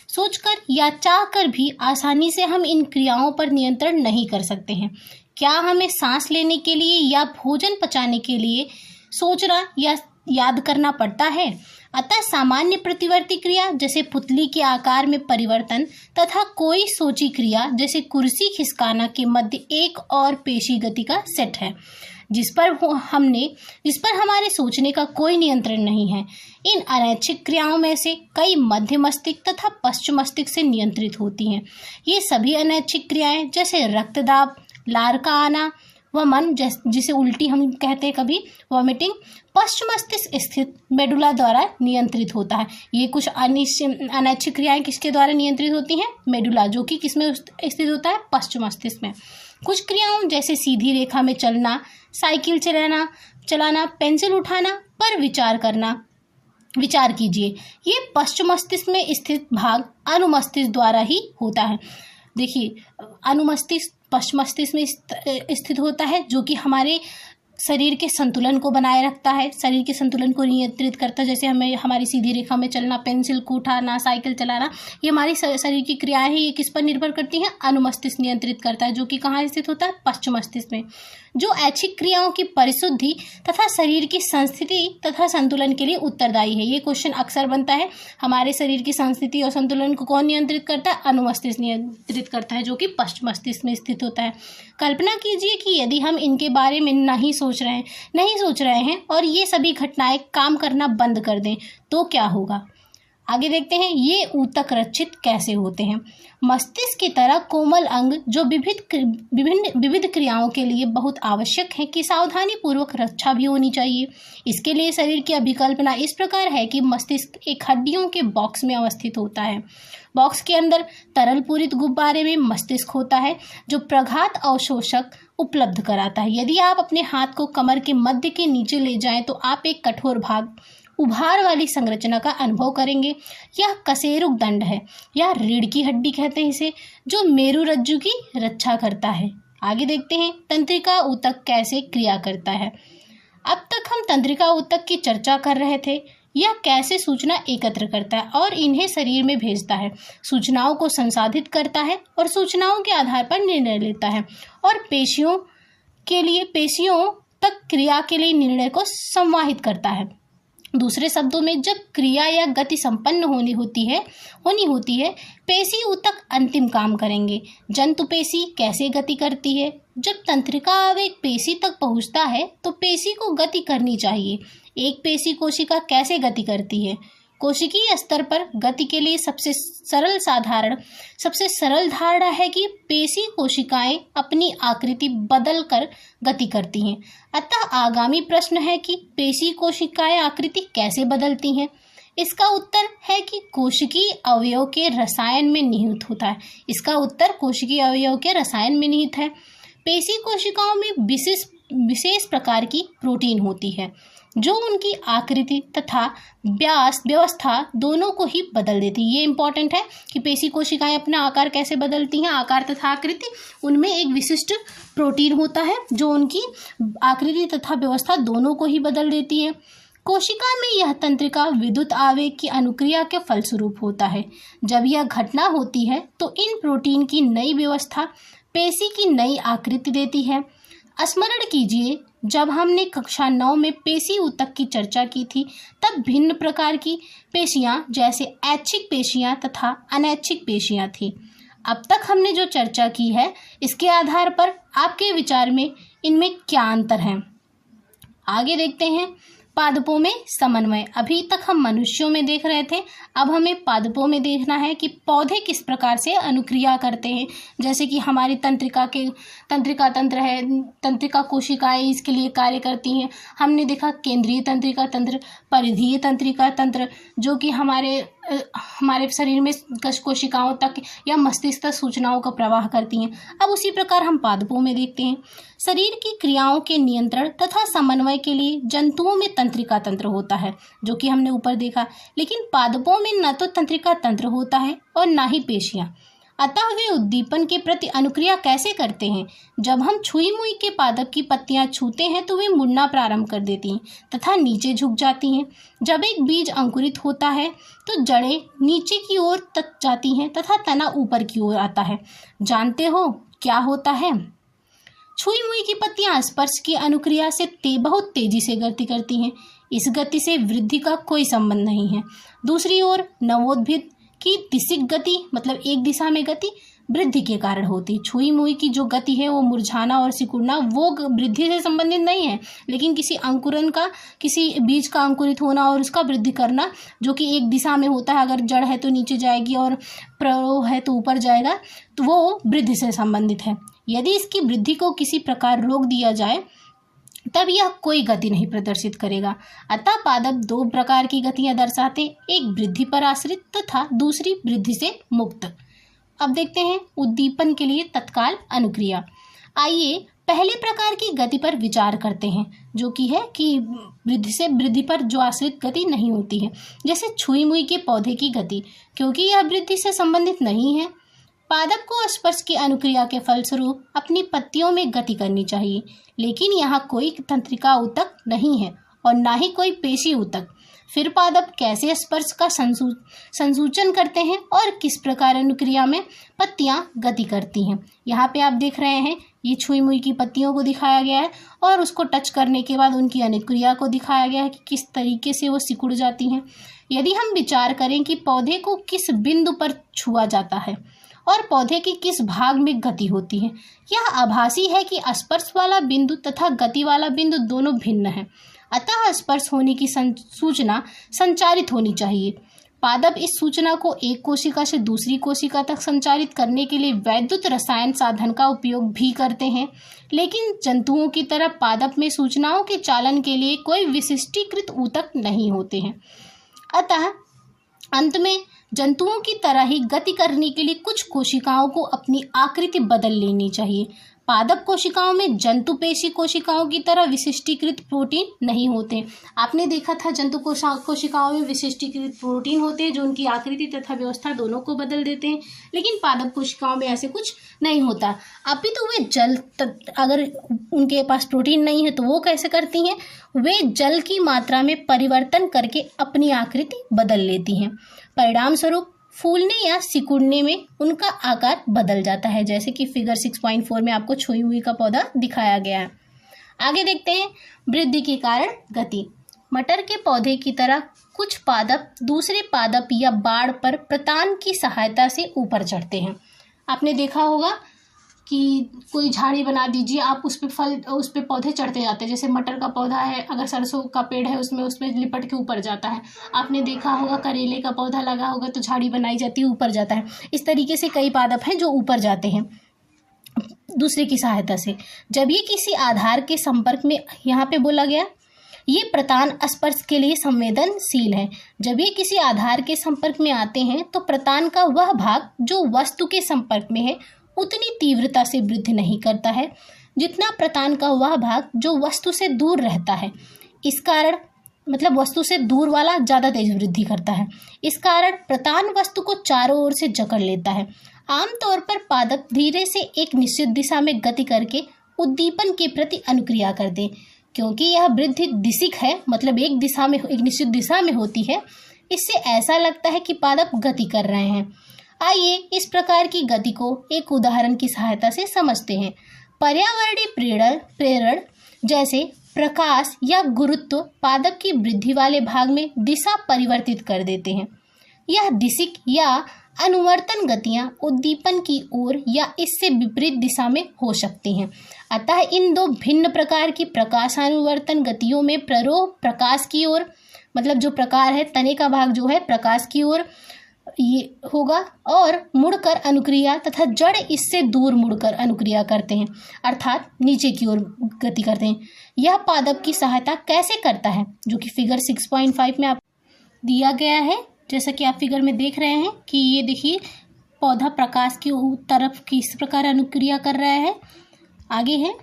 सोचकर या चाहकर भी आसानी से हम इन क्रियाओं पर नियंत्रण नहीं कर सकते हैं। क्या हमें सांस लेने के लिए या भोजन पचाने के लिए सोचना या याद करना पड़ता है? अतः सामान्य प्रतिवर्ती क्रिया जैसे पुतली के आकार में परिवर्तन तथा कोई सोची क्रिया जैसे कुर्सी खिसकाना के मध्य एक और पेशी गति का सेट है जिस पर हमारे सोचने का कोई नियंत्रण नहीं है। इन अनैच्छिक क्रियाओं में से कई मध्य मस्तिष्क तथा पश्च मस्तिष्क से नियंत्रित होती हैं। ये सभी अनैच्छिक क्रियाएं जैसे रक्तदाब, लार का आना, वमन जिसे उल्टी हम कहते हैं कभी वॉमिटिंग, पश्च मस्तिष्क स्थित मेडुला द्वारा नियंत्रित होता है। ये कुछ अनैच्छिक क्रियाएं किसके द्वारा नियंत्रित होती हैं? मेडुला, जो कि किसमें स्थित होता है? पश्च मस्तिष्क में। कुछ क्रियाओं जैसे सीधी रेखा में चलना, साइकिल चलाना, पेंसिल उठाना पर विचार कीजिए। ये पश्च मस्तिष्क में स्थित भाग अनुमस्तिष्क द्वारा ही होता है। देखिए, अनुमस्तिष्क पश्च मस्तिष्क में स्थित होता है जो कि हमारे शरीर के संतुलन को बनाए रखता है, शरीर के संतुलन को नियंत्रित करता है। जैसे हमें हमारी सीधी रेखा में चलना, पेंसिल को उठाना, साइकिल चलाना, ये हमारी शरीर की क्रियाएं हैं। ये किस पर निर्भर करती हैं? अनुमस्तिष्क नियंत्रित करता है, जो कि कहाँ स्थित होता है? पश्च मस्तिष्क में। जो ऐच्छिक क्रियाओं की परिशुद्धि तथा शरीर की संस्थिति तथा संतुलन के लिए उत्तरदायी है। ये क्वेश्चन अक्सर बनता है। हमारे शरीर की संस्थिति और संतुलन को कौन नियंत्रित करता है? अनुमस्तिष्क नियंत्रित करता है, जो कि पश्च मस्तिष्क में स्थित होता है। कल्पना कीजिए कि यदि हम इनके बारे में नहीं सोच रहे हैं और ये सभी घटनाएं काम करना बंद कर दें तो क्या होगा? आगे देखते हैं ये ऊतक रचित कैसे होते हैं। मस्तिष्क की तरह कोमल अंग जो विविध क्रियाओं के लिए बहुत आवश्यक है कि सावधानी पूर्वक रक्षा भी होनी चाहिए। इसके लिए शरीर की अभिकल्पना इस प्रकार है कि मस्तिष्क एक हड्डियों के बॉक्स में अवस्थित होता है। बॉक्स के अंदर तरल पूरित गुब्बारे में मस्तिष्क होता है जो प्रघात अवशोषक उपलब्ध कराता है। यदि आप अपने हाथ को कमर के मध्य के नीचे ले जाएं तो आप एक कठोर भाग उभार वाली संरचना का अनुभव करेंगे। यह कशेरुक दंड है या रीढ़ की हड्डी कहते हैं इसे, जो मेरु रज्जु की रक्षा करता है। आगे देखते हैं तंत्रिका ऊतक कैसे क्रिया करता है। अब तक हम तंत्रिका ऊतक की चर्चा कर रहे थे। यह कैसे सूचना एकत्र करता है और इन्हें शरीर में भेजता है, सूचनाओं को संसाधित करता है और सूचनाओं के आधार पर निर्णय लेता है और पेशियों तक क्रिया के लिए निर्णय को संवाहित करता है। दूसरे शब्दों में, जब क्रिया या गति संपन्न होनी होती है, पेशी ऊतक अंतिम काम करेंगे। जंतु पेशी कैसे गति करती है? जब तंत्रिका आवेग पेशी तक पहुंचता है तो पेशी को गति करनी चाहिए। एक पेशी कोशिका कैसे गति करती है? कोशिकीय स्तर पर गति के लिए सबसे सरल धारणा है कि पेशी कोशिकाएं अपनी आकृति बदल कर गति करती हैं। अतः आगामी प्रश्न है कि पेशी कोशिकाएं आकृति कैसे बदलती हैं? इसका उत्तर है कि कोशिकीय अवयव के रसायन में निहित होता है। इसका उत्तर कोशिकीय अवयव के रसायन में निहित है। पेशी कोशिकाओं में विशेष प्रकार की प्रोटीन होती है जो उनकी आकृति तथा व्यवस्था दोनों को ही बदल देती है। ये इंपॉर्टेंट है कि पेशी कोशिकाएं अपना आकार कैसे बदलती हैं, आकार तथा आकृति। उनमें एक विशिष्ट प्रोटीन होता है जो उनकी आकृति तथा व्यवस्था दोनों को ही बदल देती है। कोशिका में यह तंत्रिका विद्युत आवेग की अनुक्रिया के फलस्वरूप होता है। जब यह घटना होती है तो इन प्रोटीन की नई व्यवस्था पेशी की नई आकृति देती है। स्मरण कीजिए, जब हमने कक्षा 9 में पेशी ऊतक की चर्चा की थी तब भिन्न प्रकार की पेशियां जैसे ऐच्छिक पेशियां तथा अनैच्छिक पेशियां थी। अब तक हमने जो चर्चा की है इसके आधार पर आपके विचार में इनमें क्या अंतर है? आगे देखते हैं पादपों में समन्वय। अभी तक हम मनुष्यों में देख रहे थे, अब हमें पादपों में देखना है कि पौधे किस प्रकार से अनुक्रिया करते हैं। जैसे कि हमारी तंत्रिका तंत्र है, तंत्रिका कोशिकाएं इसके लिए कार्य करती हैं। हमने देखा केंद्रीय तंत्रिका तंत्र, परिधीय तंत्रिका तंत्र, जो कि हमारे शरीर में कोशिकाओं तक या मस्तिष्क तक सूचनाओं का प्रवाह करती हैं। अब उसी प्रकार हम पादपों में देखते हैं। शरीर की क्रियाओं के नियंत्रण तथा समन्वय के लिए जंतुओं में तंत्रिका तंत्र होता है, जो कि हमने ऊपर देखा, लेकिन पादपों में न तो तंत्रिका तंत्र होता है और ना ही पेशियां। अतः वे उद्दीपन के प्रति अनुक्रिया कैसे करते हैं? जब हम छुई मुई के पादप की पत्तियां छूते हैं तो वे मुड़ना प्रारंभ कर देती हैं तथा नीचे झुक जाती हैं। जब एक बीज अंकुरित होता है तो जड़ें नीचे की ओर तक जाती हैं तथा तना ऊपर की ओर आता है। जानते हो क्या होता है? छुई मुई की पत्तियां स्पर्श की अनुक्रिया से बहुत तेजी से गति करती हैं। इस गति से वृद्धि का कोई संबंध नहीं है। दूसरी ओर नवोद्भिद की दिशिक गति मतलब एक दिशा में गति वृद्धि के कारण होती है। छुई मुई की जो गति है वो मुरझाना और सिकुड़ना वो वृद्धि से संबंधित नहीं है, लेकिन किसी अंकुरन का, किसी बीज का अंकुरित होना और उसका वृद्धि करना जो कि एक दिशा में होता है, अगर जड़ है तो नीचे जाएगी और प्रवाह है तो ऊपर जाएगा, तो वो वृद्धि से संबंधित है। यदि इसकी वृद्धि को किसी प्रकार रोक दिया जाए तब यह कोई गति नहीं प्रदर्शित करेगा। अतः पादप दो प्रकार की गतियां दर्शाते हैं, एक वृद्धि पर आश्रित तथा दूसरी वृद्धि से मुक्त। अब देखते हैं उद्दीपन के लिए तत्काल अनुक्रिया। आइए पहले प्रकार की गति पर विचार करते हैं, जो कि है कि वृद्धि से वृद्धि पर जो आश्रित गति नहीं होती है, जैसे छुई मुई के पौधे की गति, क्योंकि यह वृद्धि से संबंधित नहीं है। पादप को स्पर्श की अनुक्रिया के फलस्वरूप अपनी पत्तियों में गति करनी चाहिए, लेकिन यहाँ कोई तंत्रिका ऊतक नहीं है और ना ही कोई पेशी ऊतक। फिर पादप कैसे स्पर्श का संसूचन करते हैं और किस प्रकार अनुक्रिया में पत्तियां गति करती हैं? यहाँ पे आप देख रहे हैं ये छुई मुई की पत्तियों को दिखाया गया है और उसको टच करने के बाद उनकी अनुक्रिया को दिखाया गया है कि किस तरीके से वो सिकुड़ जाती हैं। यदि हम विचार करें कि पौधे को किस बिंदु पर छुआ जाता है और पौधे के किस भाग में गति होती है, यह आभासी है कि स्पर्श वाला बिंदु तथा गति वाला बिंदु दोनों भिन्न है। अतः स्पर्श होने की सूचना संचारित होनी चाहिए। पादप इस सूचना को एक कोशिका से दूसरी कोशिका तक संचारित करने के लिए वैद्युत रसायन साधन का उपयोग भी करते हैं, लेकिन जंतुओं की तरह पादप में सूचनाओं के चालन के लिए कोई विशिष्टीकृत ऊतक नहीं होते हैं। अतः अंत में जंतुओं की तरह ही गति करने के लिए कुछ कोशिकाओं को अपनी आकृति बदल लेनी चाहिए। पादप कोशिकाओं में जंतु पेशी कोशिकाओं की तरह विशिष्टीकृत प्रोटीन नहीं होते। आपने देखा था जंतु कोशिकाओं में विशिष्टीकृत प्रोटीन होते हैं जो उनकी आकृति तथा व्यवस्था दोनों को बदल देते हैं, लेकिन पादप कोशिकाओं में ऐसे कुछ नहीं होता। अपितु वे जल, अगर उनके पास प्रोटीन नहीं है तो वो कैसे करती हैं? वे जल की मात्रा में परिवर्तन करके अपनी आकृति बदल लेती हैं। परिणाम स्वरूप फूलने या सिकुड़ने में उनका आकार बदल जाता है, जैसे कि फिगर 6.4 में आपको छुई हुई का पौधा दिखाया गया है। आगे देखते हैं वृद्धि के कारण गति। मटर के पौधे की तरह कुछ पादप दूसरे पादप या बाड़ पर प्रतान की सहायता से ऊपर चढ़ते हैं। आपने देखा होगा कि कोई झाड़ी बना दीजिए, आप उस पे पौधे चढ़ते जाते हैं। जैसे मटर का पौधा है, अगर सरसों का पेड़ है उसमें उस पे लिपट के ऊपर जाता है। आपने देखा होगा करेले का पौधा लगा होगा तो झाड़ी बनाई जाती है, ऊपर जाता है। इस तरीके से कई पादप हैं जो ऊपर जाते हैं दूसरे की सहायता से। जब ये किसी आधार के संपर्क में, यहाँ पे बोला गया ये प्रतान स्पर्श के लिए संवेदनशील है। जब ये किसी आधार के संपर्क में आते हैं तो प्रतान का वह भाग जो वस्तु के संपर्क में है उतनी तीव्रता से वृद्धि नहीं करता है जितना प्रतान का वह भाग जो वस्तु से दूर रहता है। इस कारण मतलब वस्तु से दूर वाला ज़्यादा तेज वृद्धि करता है। इस कारण प्रतान वस्तु को चारों ओर से जकड़ लेता है। आमतौर पर पादप धीरे से एक निश्चित दिशा में गति करके उद्दीपन के प्रति अनुक्रिया कर दें। क्योंकि यह वृद्धि दिशिक है, मतलब एक निश्चित दिशा में होती है, इससे ऐसा लगता है कि पादप गति कर रहे हैं। आइए इस प्रकार की गति को एक उदाहरण की सहायता से समझते हैं। पर्यावरणीय प्रेरण जैसे प्रकाश या गुरुत्व पादप की वृद्धि वाले भाग में दिशा परिवर्तित कर देते हैं। यह दिशिक या अनुवर्तन गतियां उद्दीपन की ओर या इससे विपरीत दिशा में हो सकती हैं। अतः इन दो भिन्न प्रकार की प्रकाशानुवर्तन गतियों में प्ररोह प्रकाश की ओर, मतलब जो प्रकार है तने का भाग जो है प्रकाश की ओर ये होगा, और मुड़कर अनुक्रिया तथा जड़ इससे दूर मुड़कर अनुक्रिया करते हैं, अर्थात नीचे की ओर गति करते हैं। यह पादप की सहायता कैसे करता है, जो कि फिगर 6.5 में आप दिया गया है। जैसा कि आप फिगर में देख रहे हैं कि ये देखिए पौधा प्रकाश की तरफ किस प्रकार अनुक्रिया कर रहा है। आगे है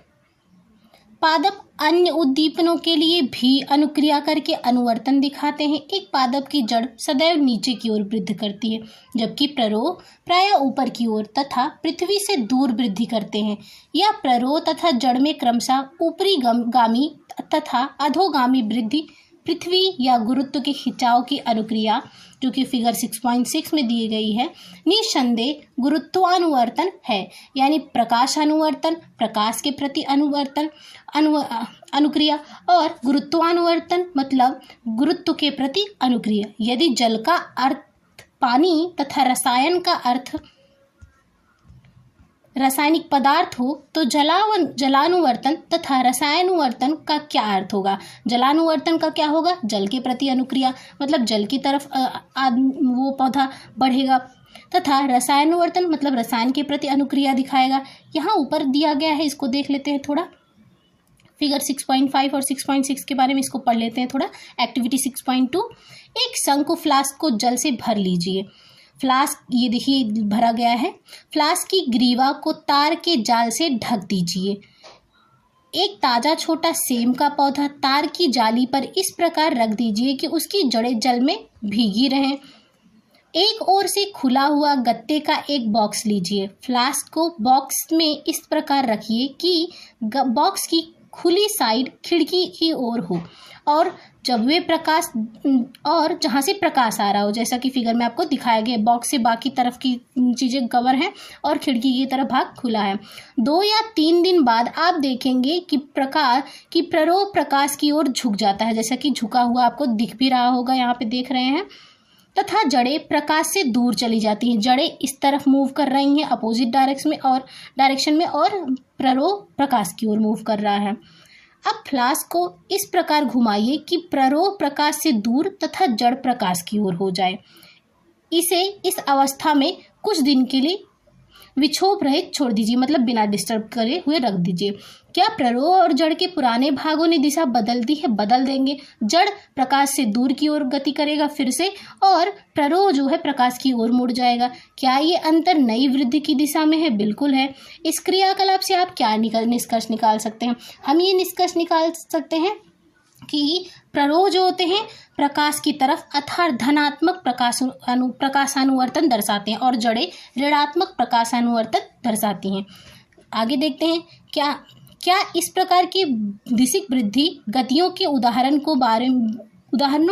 पादप अन्य उद्दीपनों के लिए भी अनुक्रिया करके अनुवर्तन दिखाते हैं। एक पादप की जड़ सदैव नीचे की ओर वृद्धि करती है, जबकि प्ररोह प्रायः ऊपर की ओर तथा पृथ्वी से दूर वृद्धि करते हैं। यह प्ररोह तथा जड़ में क्रमशः ऊपरी गामी तथा अधोगामी वृद्धि पृथ्वी या गुरुत्व के खिंचाव की अनुक्रिया, जो कि फिगर 6.6 में दी गई है, निसंदेह गुरुत्वानुवर्तन है। यानी प्रकाशानुवर्तन, प्रकाश के प्रति अनुवर्तन अनुक्रिया, और गुरुत्वानुवर्तन मतलब गुरुत्व के प्रति अनुक्रिया। यदि जल का अर्थ पानी तथा रसायन का अर्थ रासायनिक पदार्थ हो तो जलानुवर्तन तथा रसायनुवर्तन का क्या अर्थ होगा? जलानुवर्तन का क्या होगा? जल के प्रति अनुक्रिया, मतलब जल की तरफ वो पौधा बढ़ेगा, तथा रसायनुवर्तन मतलब रसायन के प्रति अनुक्रिया दिखाएगा। यहाँ ऊपर दिया गया है, इसको देख लेते हैं थोड़ा। फिगर 6.5 और 6.6 के बारे में इसको पढ़ लेते हैं थोड़ा। एक्टिविटी 6.2, एक शंकु फ्लास्क को जल से भर लीजिए। फ्लास्क ये देखिए भरा गया है। फ्लास्क की ग्रीवा को तार के जाल से ढक दीजिए। एक ताज़ा छोटा सेम का पौधा तार की जाली पर इस प्रकार रख दीजिए कि उसकी जड़ें जल में भीगी रहें। एक ओर से खुला हुआ गत्ते का एक बॉक्स लीजिए। फ्लास्क को बॉक्स में इस प्रकार रखिए कि बॉक्स की खुली साइड खिड़की की ओर हो और जहाँ से प्रकाश आ रहा हो, जैसा कि फिगर में आपको दिखाया गया। बॉक्स से बाकी तरफ की चीज़ें कवर हैं और खिड़की की तरफ भाग खुला है। 2 या 3 दिन बाद आप देखेंगे कि प्ररोह प्रकाश की ओर झुक जाता है, जैसा कि झुका हुआ आपको दिख भी रहा होगा, यहाँ पे देख रहे हैं, तथा जड़ें प्रकाश से दूर चली जाती हैं। जड़ें इस तरफ मूव कर रही हैं अपोजिट डायरेक्शन में और प्ररोह प्रकाश की ओर मूव कर रहा है। अब फ्लास्क को इस प्रकार घुमाइए कि प्ररोह प्रकाश से दूर तथा जड़ प्रकाश की ओर हो जाए। इसे इस अवस्था में कुछ दिन के लिए विक्षोभ रहित छोड़ दीजिए, मतलब बिना डिस्टर्ब करे हुए रख दीजिए। क्या प्ररोह और जड़ के पुराने भागों ने दिशा बदल दी है? बदल देंगे। जड़ प्रकाश से दूर की ओर गति करेगा फिर से, और प्ररोह जो है प्रकाश की ओर मुड़ जाएगा। क्या ये अंतर नई वृद्धि की दिशा में है? बिल्कुल है। इस क्रियाकलाप से आप क्या निष्कर्ष निकाल सकते हैं? हम ये निष्कर्ष निकाल सकते हैं कि प्ररोह जो होते हैं प्रकाश की तरफ अर्थात धनात्मक प्रकाशानुवर्तन दर्शाते हैं और जड़ें ऋणात्मक प्रकाशानुवर्तन दर्शाती हैं। आगे देखते हैं क्या इस प्रकार की दिशिक वृद्धि गतियों के उदाहरणों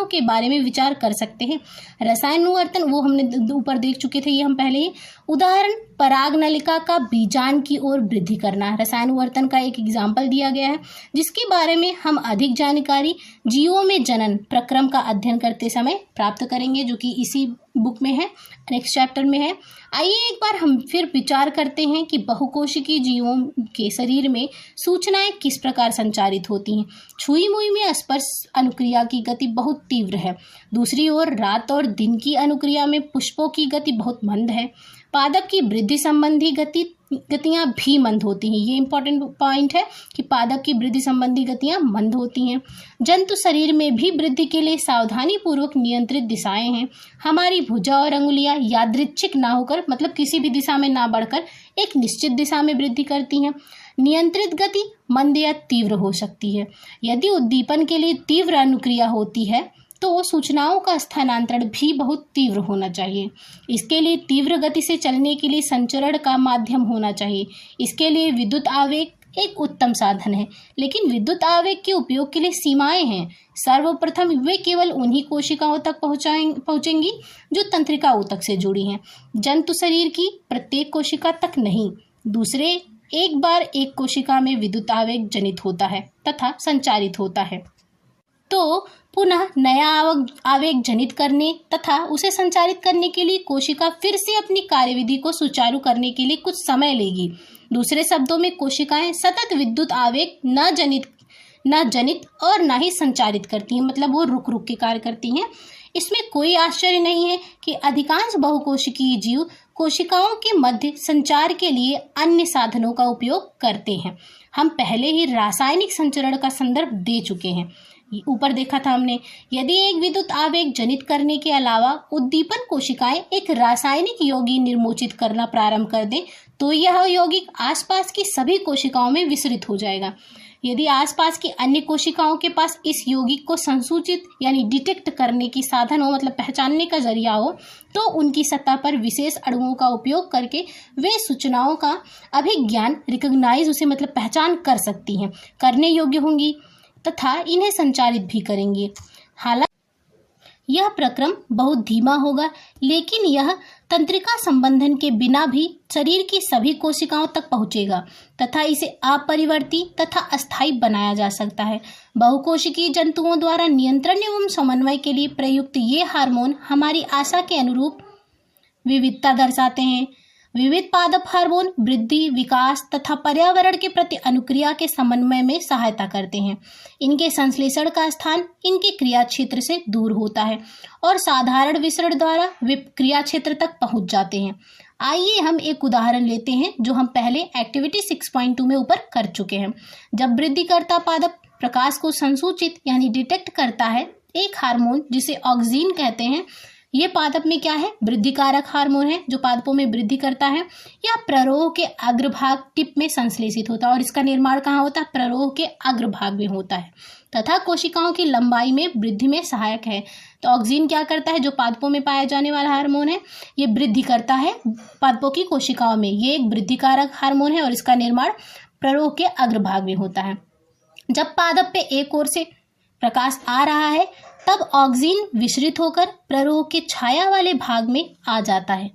के बारे में विचार कर सकते हैं। रसायनुवर्तन वो हमने ऊपर देख चुके थे, ये हम पहले ही। उदाहरण पराग नलिका का बीजांड की ओर वृद्धि करना रसायनुवर्तन का एक एग्जाम्पल दिया गया है, जिसके बारे में हम अधिक जानकारी जीवों में जनन प्रक्रम का अध्ययन करते समय प्राप्त करेंगे, जो कि इसी बुक में है, नेक्स्ट चैप्टर में है। आइए एक बार हम फिर विचार करते हैं कि बहुकोशिकीय जीवों के शरीर में सूचनाएं किस प्रकार संचारित होती हैं। छुई मुई में स्पर्श अनुक्रिया की गति बहुत तीव्र है। दूसरी ओर रात और दिन की अनुक्रिया में पुष्पों की गति बहुत मंद है। पादप की वृद्धि संबंधी गतियां भी मंद होती हैं। ये इंपॉर्टेंट पॉइंट है कि पादप की वृद्धि संबंधी गतियां मंद होती हैं। जंतु शरीर में भी वृद्धि के लिए सावधानी पूर्वक नियंत्रित दिशाएं हैं। हमारी भुजा और अंगुलियां यादृच्छिक ना होकर, मतलब किसी भी दिशा में ना बढ़कर, एक निश्चित दिशा में वृद्धि करती हैं। नियंत्रित गति मंद या तीव्र हो सकती है। यदि उद्दीपन के लिए तीव्र अनुक्रिया होती है तो सूचनाओं का स्थानांतरण भी बहुत तीव्र होना चाहिए। इसके लिए तीव्र गति से चलने के लिए संचरण का माध्यम होना चाहिए। इसके लिए विद्युत आवेग एक उत्तम साधन है, लेकिन विद्युत आवेग के उपयोग के लिए सीमाएं हैं। सर्वप्रथम वे केवल उन्हीं कोशिकाओं तक पहुंचेंगी जो तंत्रिका ऊतक से जुड़ी हैं, जंतु शरीर की प्रत्येक कोशिका तक नहीं। दूसरे, एक बार एक कोशिका में विद्युत आवेग जनित होता है तथा संचारित होता है तो पुनः नया आवेग जनित करने तथा उसे संचारित करने के लिए कोशिका फिर से अपनी कार्यविधि को सुचारू करने के लिए कुछ समय लेगी। दूसरे शब्दों में कोशिकाएं सतत विद्युत आवेग न जनित और न ही संचारित करती हैं, मतलब वो रुक रुक के कार्य करती हैं। इसमें कोई आश्चर्य नहीं है कि अधिकांश बहुकोशिकीय जीव कोशिकाओं के मध्य संचार के लिए अन्य साधनों का उपयोग करते हैं। हम पहले ही रासायनिक संचरण का संदर्भ दे चुके हैं, ऊपर देखा था हमने। यदि एक विद्युत आवेग जनित करने के अलावा उद्दीपन कोशिकाएं एक रासायनिक यौगिक निर्मोचित करना प्रारंभ कर दें तो यह यौगिक आसपास की सभी कोशिकाओं में विसरित हो जाएगा। यदि आसपास की अन्य कोशिकाओं के पास इस यौगिक को संसूचित यानी डिटेक्ट करने की साधन हो, मतलब पहचानने का जरिया हो, तो उनकी सतह पर विशेष अणुओं का उपयोग करके वे सूचनाओं का अभिज्ञान रिकॉग्नाइज उसे मतलब पहचान कर सकती हैं, करने योग्य होंगी तथा इन्हें संचारित भी करेंगी। हालांकि यह प्रक्रम बहुत धीमा होगा, लेकिन यह तंत्रिका संबंधन के बिना भी शरीर की सभी कोशिकाओं तक पहुंचेगा तथा इसे अपरिवर्ती तथा अस्थायी बनाया जा सकता है। बहुकोशिकीय जंतुओं द्वारा नियंत्रण एवं समन्वय के लिए प्रयुक्त ये हार्मोन हमारी आशा के अनुरूप विविधता दर्शाते हैं। विविध पादप हार्मोन वृद्धि, विकास तथा पर्यावरण के प्रति अनुक्रिया के समन्वय में सहायता करते हैं। इनके संश्लेषण का स्थान इनके क्रिया क्षेत्र से दूर होता है और साधारण विसरण द्वारा वे क्रिया क्षेत्र तक पहुंच जाते हैं। आइए हम एक उदाहरण लेते हैं जो हम पहले एक्टिविटी 6.2 में ऊपर कर चुके हैं। जब वृद्धिकर्ता पादप प्रकाश को संसूचित यानी डिटेक्ट करता है, एक हार्मोन जिसे ऑक्सीन कहते हैं, ये पादप में क्या है, वृद्धिकारक हार्मोन है जो पादपों में वृद्धि करता है। यह प्ररोह के अग्रभाग टिप में संश्लेषित होता है और इसका निर्माण कहाँ होता है, प्ररोह के अग्रभाग में होता है तथा कोशिकाओं की लंबाई में वृद्धि में सहायक है। तो ऑक्सीन क्या करता है, जो पादपों में पाया जाने वाला हार्मोन है, ये वृद्धि करता है पादपों की कोशिकाओं में। ये एक वृद्धिकारक हार्मोन है और इसका निर्माण प्ररोह के अग्रभाग में होता है। जब पादप पे एक ओर से प्रकाश आ रहा है तब ऑक्सीन विसरित होकर प्ररोह के छाया वाले भाग में आ जाता है।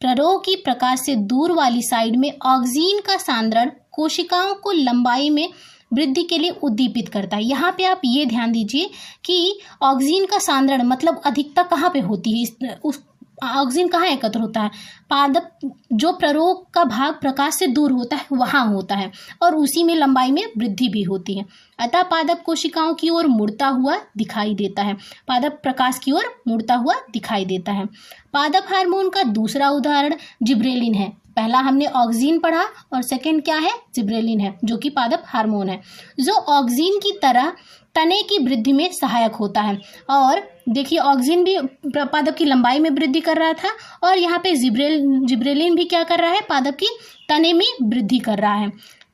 प्ररोह की प्रकाश से दूर वाली साइड में ऑक्सीन का सांद्रण कोशिकाओं को लंबाई में वृद्धि के लिए उद्दीपित करता है। यहाँ पे आप ये ध्यान दीजिए कि ऑक्सीन का सांद्रण मतलब अधिकता कहाँ पे होती है, उस ऑक्सीन कहाँ एकत्र होता है, पादप जो प्ररोह का भाग प्रकाश से दूर होता है वहाँ होता है और उसी में लंबाई में वृद्धि भी होती है। अतः पादप कोशिकाओं की ओर मुड़ता हुआ दिखाई देता है, पादप प्रकाश की ओर मुड़ता हुआ दिखाई देता है। पादप हार्मोन का दूसरा उदाहरण जिब्रेलिन है। पहला हमने ऑक्सीन पढ़ा और सेकंड क्या है, जिब्रेलिन है जो कि पादप हार्मोन है, जो ऑक्सीन की तरह तने की वृद्धि में सहायक होता है। और देखिए ऑक्सीन भी पादप की लंबाई में वृद्धि कर रहा था और यहाँ पे जिब्रेलिन भी क्या कर रहा है, पादप की तने में वृद्धि कर रहा है।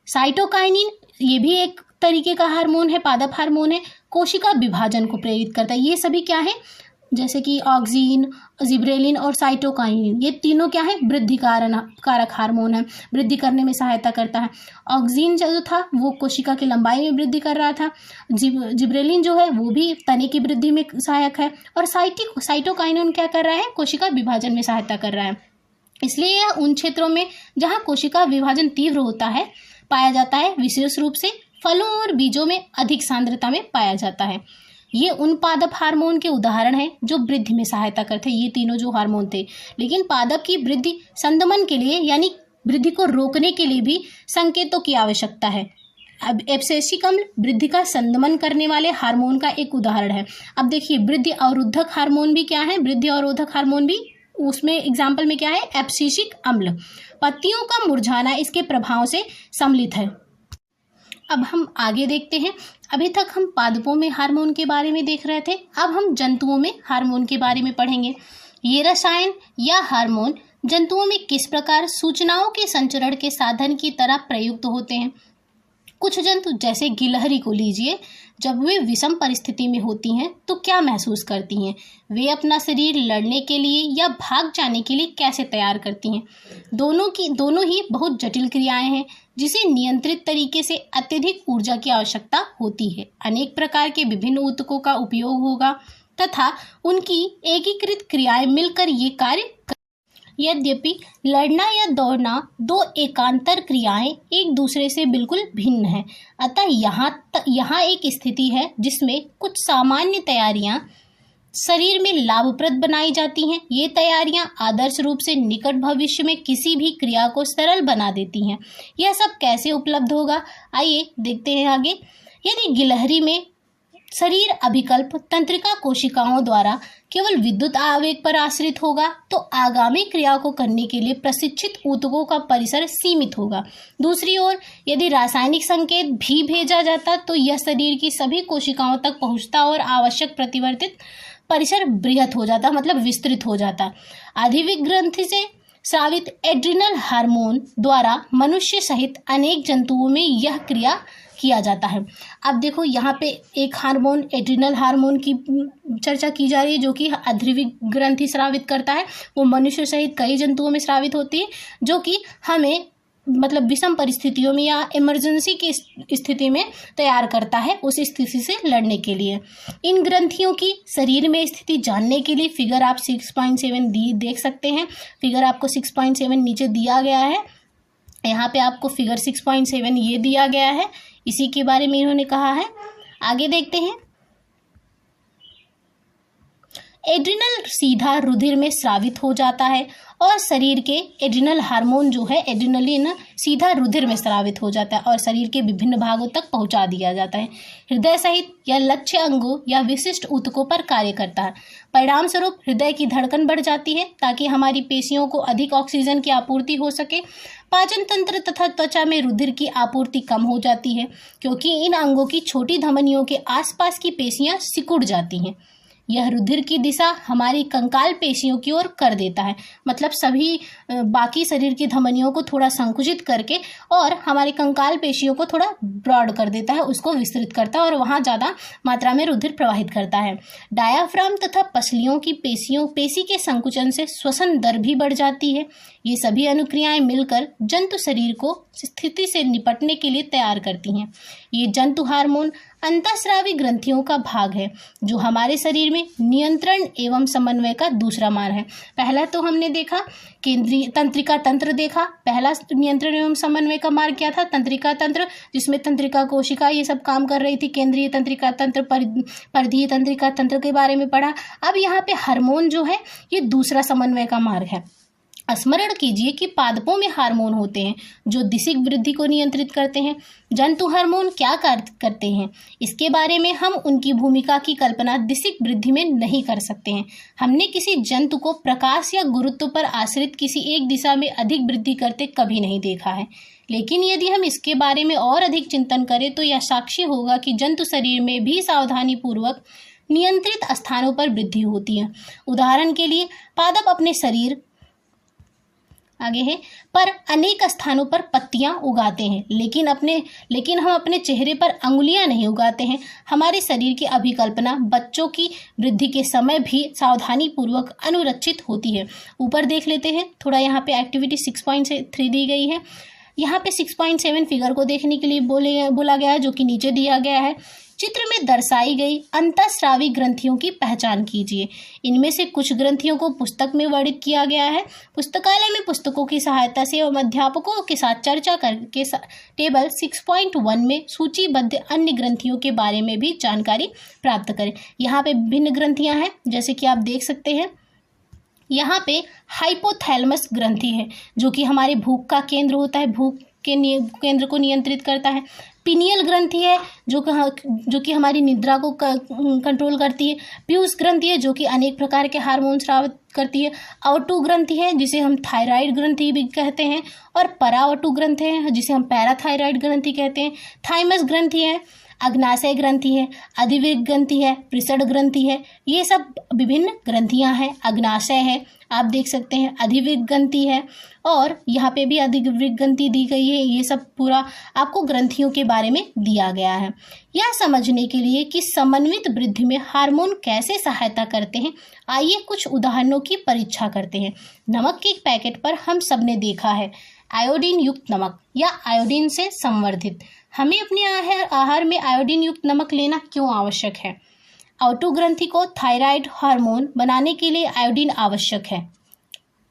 साइटोकाइनिन ये भी एक तरीके का हार्मोन है, पादप हार्मोन है, कोशिका विभाजन को प्रेरित करता है। ये सभी क्या है, जैसे कि ऑक्सीन, जिब्रेलिन और साइटोकाइनिन, ये तीनों क्या है, वृद्धि कारक हार्मोन है, वृद्धि करने में सहायता करता है। ऑक्सीन जो था वो कोशिका की लंबाई में वृद्धि कर रहा था, जिब्रेलिन जो है वो भी तने की वृद्धि में सहायक है और साइटोकाइनिन क्या कर रहा है, कोशिका विभाजन में सहायता कर रहा है। इसलिए यह उन क्षेत्रों में जहाँ कोशिका विभाजन तीव्र होता है पाया जाता है, विशेष रूप से फलों और बीजों में अधिक सांद्रता में पाया जाता है। ये उन पादप हार्मोन के उदाहरण हैं जो वृद्धि में सहायता करते हैं, ये तीनों जो हार्मोन थे। लेकिन पादप की वृद्धि संदमन के लिए यानी वृद्धि को रोकने के लिए भी संकेतों की आवश्यकता है। अब एब्सेसिक अम्ल वृद्धि का संदमन करने वाले हार्मोन का एक उदाहरण है। अब देखिए वृद्धि अवरोधक हार्मोन भी क्या है, वृद्धि अवरोधक हार्मोन भी उसमें एग्जाम्पल में क्या है, एब्सिसिक अम्ल। पत्तियों का मुरझाना इसके प्रभाव से सम्मिलित है। अब हम आगे देखते हैं। अभी तक हम पादपों में हार्मोन के बारे में देख रहे थे, अब हम जंतुओं में हार्मोन के बारे में पढ़ेंगे। ये रसायन या हार्मोन जंतुओं में किस प्रकार सूचनाओं के संचरण के साधन की तरह प्रयुक्त होते हैं। कुछ जंतु जैसे गिलहरी को लीजिए, जब वे विषम परिस्थिति में होती हैं तो क्या महसूस करती हैं, वे अपना शरीर लड़ने के लिए या भाग जाने के लिए कैसे तैयार करती हैं। दोनों ही बहुत जटिल क्रियाएं हैं जिसे नियंत्रित तरीके से अत्यधिक ऊर्जा की आवश्यकता होती है। अनेक प्रकार के विभिन्न ऊतकों का उपयोग होगा तथा उनकी एकीकृत क्रियाएं मिलकर ये कार्य। यद्यपि लड़ना या दौड़ना दो एकांतर क्रियाएं एक दूसरे से बिल्कुल भिन्न हैं, अतः यहाँ एक स्थिति है जिसमें कुछ सामान्य तैयारियां शरीर में लाभप्रद बनाई जाती हैं। ये तैयारियां आदर्श रूप से निकट भविष्य में किसी भी क्रिया को सरल बना देती हैं। यह सब कैसे उपलब्ध होगा, आइए देखते हैं आगे। यदि गिलहरी में शरीर अभिकल्प तंत्रिका कोशिकाओं द्वारा केवल विद्युत आवेग पर आश्रित होगा तो आगामी क्रिया को करने के लिए प्रशिक्षित ऊतकों का परिसर सीमित होगा। दूसरी ओर यदि रासायनिक संकेत भी भेजा जाता तो यह शरीर की सभी कोशिकाओं तक पहुंचता और आवश्यक प्रतिवर्तित परिसर बृहत हो जाता, मतलब विस्तृत हो जाता। आधिविक ग्रंथि से स्रावित एड्रिनल हार्मोन द्वारा मनुष्य सहित अनेक जंतुओं में यह क्रिया किया जाता है। अब देखो यहाँ पे एक हार्मोन एड्रिनल हार्मोन की चर्चा की जा रही है जो कि अध्रिवी ग्रंथि स्रावित करता है। वो मनुष्य सहित कई जंतुओं में स्रावित होती है जो कि हमें मतलब विषम परिस्थितियों में या इमरजेंसी की स्थिति में तैयार करता है उस स्थिति से लड़ने के लिए। इन ग्रंथियों की शरीर में स्थिति जानने के लिए फिगर आप 6.7 देख सकते हैं। फिगर आपको 6.7 नीचे दिया गया है। यहाँ पे आपको फिगर 6.7 ये दिया गया है, इसी के बारे में इन्होंने कहा है। आगे देखते हैं। एड्रिनल सीधा रुधिर में स्रावित हो जाता है और शरीर के एड्रिनल हार्मोन जो है एड्रिनलिन सीधा रुधिर में स्रावित हो जाता है और शरीर के विभिन्न भागों तक पहुंचा दिया जाता है। हृदय सहित या लक्ष्य अंगों या विशिष्ट ऊतकों पर कार्य करता है। परिणाम स्वरूप हृदय की धड़कन बढ़ जाती है ताकि हमारी पेशियों को अधिक ऑक्सीजन की आपूर्ति हो सके। पाचन तंत्र तथा त्वचा में रुधिर की आपूर्ति कम हो जाती है क्योंकि इन अंगों की छोटी धमनियों के आसपास की पेशियां सिकुड़ जाती हैं। यह रुधिर की दिशा हमारी कंकाल पेशियों की ओर कर देता है, मतलब सभी बाकी शरीर की धमनियों को थोड़ा संकुचित करके और हमारी कंकाल पेशियों को थोड़ा ब्रॉड कर देता है, उसको विस्तृत करता है और वहाँ ज़्यादा मात्रा में रुधिर प्रवाहित करता है। डायाफ्राम तथा पसलियों की पेशी के संकुचन से श्वसन दर भी बढ़ जाती है। ये सभी अनुक्रियाएं मिलकर जंतु शरीर को स्थिति से निपटने के लिए तैयार करती हैं। ये जंतु हार्मोन अंतःस्रावी ग्रंथियों का भाग है जो हमारे शरीर में नियंत्रण एवं समन्वय का दूसरा मार्ग है। पहला तो हमने देखा केंद्रीय तंत्रिका तंत्र देखा। पहला नियंत्रण एवं समन्वय का मार्ग क्या था? तंत्रिका तंत्र, जिसमें तंत्रिका कोशिका ये सब काम कर रही थी। केंद्रीय तंत्रिका तंत्र, परिधीय तंत्रिका तंत्र के बारे में पढ़ा। अब यहाँ पे हार्मोन जो है ये दूसरा समन्वय का मार्ग है। स्मरण कीजिए कि पादपों में हार्मोन होते हैं जो दिशिक वृद्धि को नियंत्रित करते हैं। जंतु हार्मोन क्या कार्य करते हैं इसके बारे में हम उनकी भूमिका की कल्पना दिशिक वृद्धि में नहीं कर सकते हैं। हमने किसी जंतु को प्रकाश या गुरुत्व पर आश्रित किसी एक दिशा में अधिक वृद्धि करते कभी नहीं देखा है, लेकिन यदि हम इसके बारे में और अधिक चिंतन करें तो यह साक्ष्य होगा कि जंतु शरीर में भी सावधानी पूर्वक नियंत्रित स्थानों पर वृद्धि होती है। उदाहरण के लिए पादप अपने शरीर आगे है पर अनेक स्थानों पर पत्तियां उगाते हैं, लेकिन हम अपने चेहरे पर अंगुलियां नहीं उगाते हैं। हमारे शरीर की अभिकल्पना बच्चों की वृद्धि के समय भी सावधानी पूर्वक अनुरक्षित होती है। ऊपर देख लेते हैं थोड़ा। यहाँ पे एक्टिविटी 6.3 दी गई है। यहाँ पे 6.7 फिगर को देखने के लिए बोला गया है जो कि नीचे दिया गया है। चित्र में दर्शाई गई अंतःस्रावी ग्रंथियों की पहचान कीजिए। इनमें से कुछ ग्रंथियों को पुस्तक में वर्णित किया गया है। पुस्तकालय में पुस्तकों की सहायता से एवं अध्यापकों के साथ चर्चा करके टेबल 6.1 में सूचीबद्ध अन्य ग्रंथियों के बारे में भी जानकारी प्राप्त करें। यहाँ पे विभिन्न ग्रंथियाँ हैं जैसे कि आप देख सकते हैं। यहाँ पे हाइपोथैलेमस ग्रंथि है जो कि हमारे भूख का केंद्र होता है, भूख के केंद्र को नियंत्रित करता है। पिनियल ग्रंथि है जो कि हमारी निद्रा को कंट्रोल करती है। पीयूष ग्रंथि है जो कि अनेक प्रकार के हार्मोन स्रावित करती है। अवटु ग्रंथि है जिसे हम थायराइड ग्रंथि भी कहते हैं और परावटु ग्रंथि है जिसे हम पैराथायराइड ग्रंथि कहते हैं। थाइमस ग्रंथि है, अग्नाशय ग्रंथि है, अधिवृक्क ग्रंथि है, पृषद ग्रंथि है। ये सब विभिन्न ग्रंथियां हैं। अग्नाशय है, आप देख सकते हैं, अधिवृक्क ग्रंथि है और यहाँ पे भी अधिवृक्क ग्रंथि दी गई है। ये सब पूरा आपको ग्रंथियों के बारे में दिया गया है। यह समझने के लिए कि समन्वित वृद्धि में हार्मोन कैसे सहायता करते हैं, आइए कुछ उदाहरणों की परीक्षा करते हैं। नमक के पैकेट पर हम सब ने देखा है आयोडीन युक्त नमक या आयोडीन से संवर्धित। हमें अपने आहार में आयोडीन युक्त नमक लेना क्यों आवश्यक है? अवटु ग्रंथि को थायराइड हार्मोन बनाने के लिए आयोडीन आवश्यक है।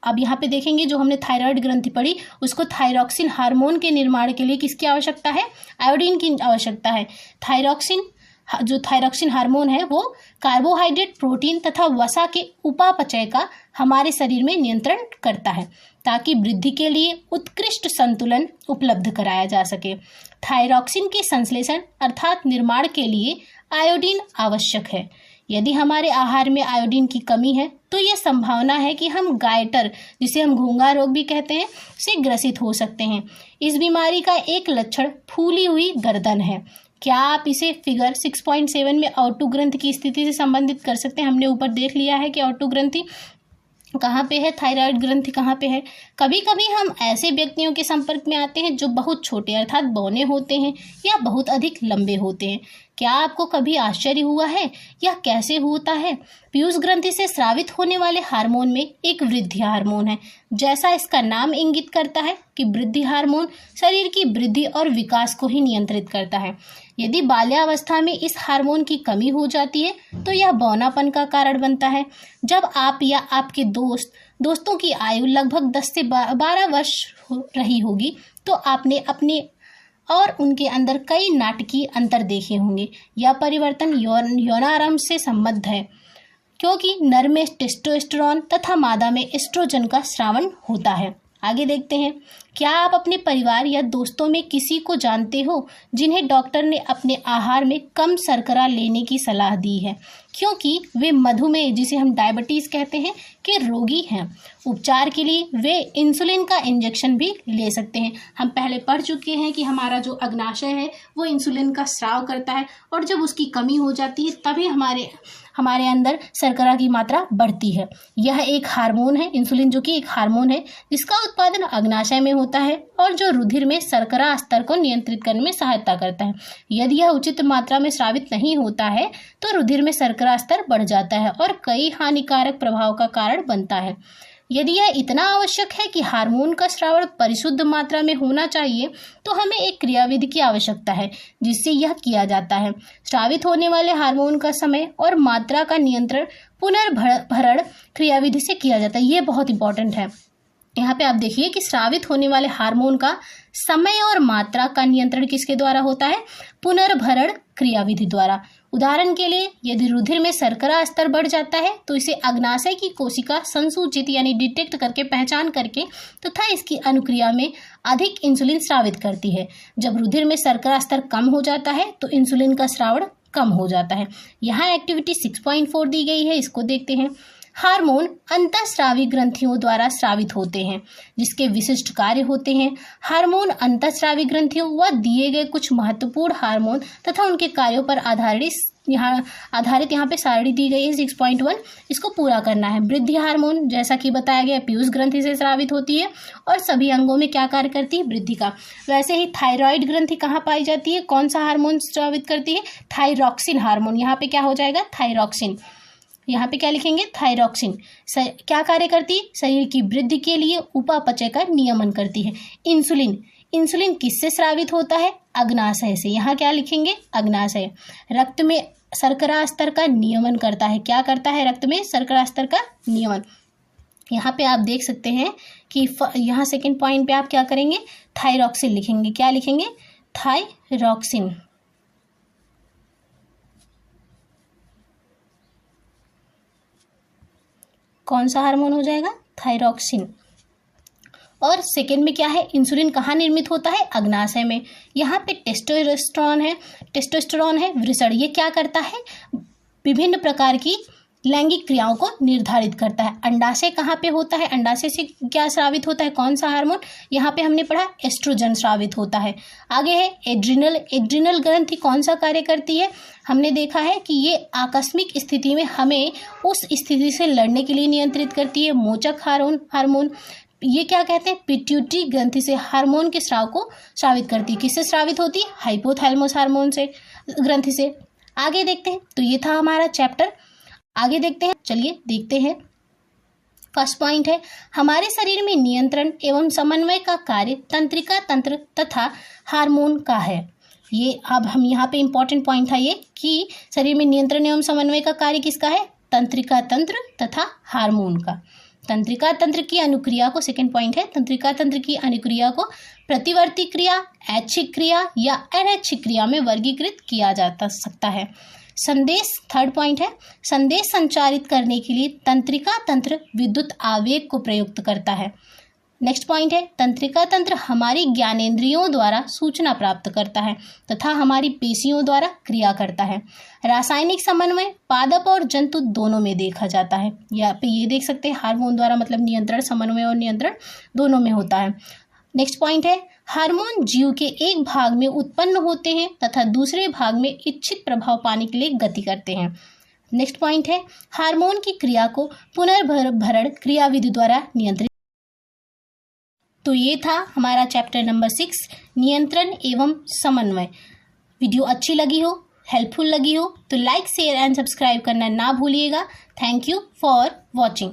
अब यहाँ पे देखेंगे जो हमने थायराइड ग्रंथि पढ़ी उसको थायरॉक्सिन हार्मोन के निर्माण के लिए किसकी आवश्यकता है? आयोडीन की आवश्यकता है। थायरॉक्सिन हार्मोन है वो कार्बोहाइड्रेट, प्रोटीन तथा वसा के उपापचय का हमारे शरीर में नियंत्रण करता है ताकि वृद्धि के लिए उत्कृष्ट संतुलन उपलब्ध कराया जा सके। थायरॉक्सिन के संश्लेषण अर्थात निर्माण के लिए आयोडीन आवश्यक है। यदि हमारे आहार में आयोडीन की कमी है तो यह संभावना है कि हम गायटर, जिसे हम घूंघा रोग भी कहते हैं, से ग्रसित हो सकते हैं। इस बीमारी का एक लक्षण फूली हुई गर्दन है। क्या आप इसे फिगर 6.7 में अवटु ग्रंथि की स्थिति से संबंधित कर सकते हैं? हमने ऊपर देख लिया है कि अवटु ग्रंथि कहाँ पे है थायराइड ग्रंथि, कहाँ पे है। कभी कभी हम ऐसे व्यक्तियों के संपर्क में आते हैं जो बहुत छोटे अर्थात बौने होते हैं या बहुत अधिक लंबे होते हैं। क्या आपको कभी आश्चर्य हुआ है यह कैसे होता है? पीयूष ग्रंथि से स्रावित होने वाले हार्मोन में एक वृद्धि हार्मोन है। जैसा इसका नाम इंगित करता है कि वृद्धि हार्मोन शरीर की वृद्धि और विकास को ही नियंत्रित करता है। यदि बाल्यावस्था में इस हार्मोन की कमी हो जाती है तो यह बौनापन का कारण बनता है। जब आप या आपके दोस्तों की आयु लगभग 10 से 12 वर्ष रही होगी तो आपने अपने और उनके अंदर कई नाटकीय अंतर देखे होंगे। यह परिवर्तन यौनारंभ से संबद्ध है क्योंकि नर में टेस्टोस्टेरोन तथा मादा में एस्ट्रोजन का स्रावन होता है। आगे देखते हैं, क्या आप अपने परिवार या दोस्तों में किसी को जानते हो जिन्हें डॉक्टर ने अपने आहार में कम शर्करा लेने की सलाह दी है क्योंकि वे मधुमेह, जिसे हम डायबिटीज कहते हैं, के रोगी हैं। उपचार के लिए वे इंसुलिन का इंजेक्शन भी ले सकते हैं। हम पहले पढ़ चुके हैं कि हमारा जो अग्नाशय है वो इंसुलिन का स्राव करता है और जब उसकी कमी हो जाती है तभी हमारे अंदर शर्करा की मात्रा बढ़ती है। यह एक हार्मोन है, इंसुलिन, जो कि एक हार्मोन है जिसका उत्पादन अग्नाशय में होता है और जो रुधिर में शर्करा स्तर को नियंत्रित करने में सहायता करता है। यदि यह उचित मात्रा में स्रावित नहीं होता है तो रुधिर में शर्करा स्तर बढ़ जाता है और कई हानिकारक प्रभाव का कारण बनता है। यदि यह इतना आवश्यक है कि हार्मोन का स्रावण परिशुद्ध मात्रा में होना चाहिए तो हमें एक क्रियाविधि की आवश्यकता है जिससे यह किया जाता है। स्रावित होने वाले हार्मोन का समय और मात्रा का नियंत्रण पुनर्भरण क्रियाविधि से किया जाता है। ये बहुत इंपॉर्टेंट है। यहाँ पे आप देखिए कि स्रावित होने वाले हार्मोन का समय और मात्रा का नियंत्रण किसके द्वारा होता है? पुनर्भरण क्रियाविधि द्वारा। उदाहरण के लिए यदि रुधिर में शर्करा स्तर बढ़ जाता है तो इसे अग्नाशय की कोशिका संसूचित यानी डिटेक्ट करके, पहचान करके तथा इसकी अनुक्रिया में अधिक इंसुलिन स्रावित करती है। जब रुधिर में शर्करा स्तर कम हो जाता है तो इंसुलिन का स्रावण कम हो जाता है। यहाँ एक्टिविटी 6.4 दी गई है, इसको देखते हैं। हार्मोन अंतःस्रावी ग्रंथियों द्वारा स्रावित होते हैं जिसके विशिष्ट कार्य होते हैं। हार्मोन अंतःस्रावी ग्रंथियों व दिए गए कुछ महत्वपूर्ण हार्मोन तथा उनके कार्यों पर आधारित यहाँ पे सारणी दी गई है 6.1, इसको पूरा करना है। वृद्धि हार्मोन, जैसा कि बताया गया, पीयूष ग्रंथि से स्रावित होती है और सभी अंगों में क्या कार्य करती है? वृद्धि का। वैसे ही थायराइड ग्रंथि कहाँ पाई जाती है? कौन सा हार्मोन स्रावित करती है? Thyroxine hormone. यहाँ पे क्या हो जाएगा? थायरॉक्सिन। यहाँ पे क्या लिखेंगे? थायरॉक्सिन। क्या कार्य करती है? शरीर की वृद्धि के लिए उपापचय का नियमन करती है। इंसुलिन किससे स्रावित होता है? अग्नाशय से। यहाँ क्या लिखेंगे? अग्नाशय। रक्त में शर्करा स्तर का नियमन करता है। क्या करता है? रक्त में शर्करा स्तर का नियमन। यहाँ पे आप देख सकते हैं कि यहाँ सेकंड पॉइंट पे आप क्या करेंगे? थायरॉक्सिन लिखेंगे। क्या लिखेंगे? थायरॉक्सिन। कौन सा हार्मोन हो जाएगा? थायरॉक्सिन। और सेकेंड में क्या है? इंसुलिन कहाँ निर्मित होता है? अग्नाशय में। यहाँ पे टेस्टोस्टेरोन है वृषण। ये क्या करता है? विभिन्न प्रकार की लैंगिक क्रियाओं को निर्धारित करता है। अंडाशय कहाँ पे होता है? अंडाशय से क्या स्रावित होता है? कौन सा हार्मोन? यहाँ पे हमने पढ़ा एस्ट्रोजन स्रावित होता है। आगे है एड्रिनल ग्रंथि कौन सा कार्य करती है? हमने देखा है कि ये आकस्मिक स्थिति में हमें उस स्थिति से लड़ने के लिए नियंत्रित करती है। मोचक हार्मोन ये क्या कहते हैं? पिट्यूटरी ग्रंथि से हार्मोन के स्राव को स्रावित करती है। किससे स्रावित होती है? हाइपोथैलेमस हार्मोन से, ग्रंथि से। आगे देखते हैं। तो ये था हमारा चैप्टर। आगे देखते हैं। चलिए देखते हैं। फर्स्ट पॉइंट है, हमारे शरीर में नियंत्रण एवं समन्वय का कार्य तंत्रिका तंत्र तथा हार्मोन का है। ये अब हम यहाँ पे इंपॉर्टेंट पॉइंट था ये कि शरीर में नियंत्रण एवं समन्वय का कार्य किसका है? तंत्रिका तंत्र तथा हार्मोन का। तंत्रिका तंत्र की अनुक्रिया को, सेकंड पॉइंट है, तंत्रिका तंत्र की अनुक्रिया को प्रतिवर्ती क्रिया, ऐच्छिक क्रिया या अनैच्छिक क्रिया में वर्गीकृत किया जा सकता है। संदेश, थर्ड पॉइंट है, संदेश संचारित करने के लिए तंत्रिका तंत्र विद्युत आवेग को प्रयुक्त करता है। नेक्स्ट पॉइंट है, तंत्रिका तंत्र हमारी ज्ञानेंद्रियों द्वारा सूचना प्राप्त करता है तथा हमारी पेशियों द्वारा क्रिया करता है। रासायनिक समन्वय पादप और जंतु दोनों में देखा जाता है। यहाँ पे ये देख सकते हैं, हार्मोन द्वारा मतलब नियंत्रण, समन्वय और नियंत्रण दोनों में होता है। नेक्स्ट पॉइंट है, हार्मोन जीव के एक भाग में उत्पन्न होते हैं तथा दूसरे भाग में इच्छित प्रभाव पाने के लिए गति करते हैं। नेक्स्ट पॉइंट है हार्मोन की क्रिया को पुनर्भरण क्रियाविधि द्वारा नियंत्रित। तो ये था हमारा चैप्टर नंबर 6 नियंत्रण एवं समन्वय। वीडियो अच्छी लगी हो, हेल्पफुल लगी हो तो लाइक, शेयर एंड सब्सक्राइब करना ना भूलिएगा। Thank you for watching.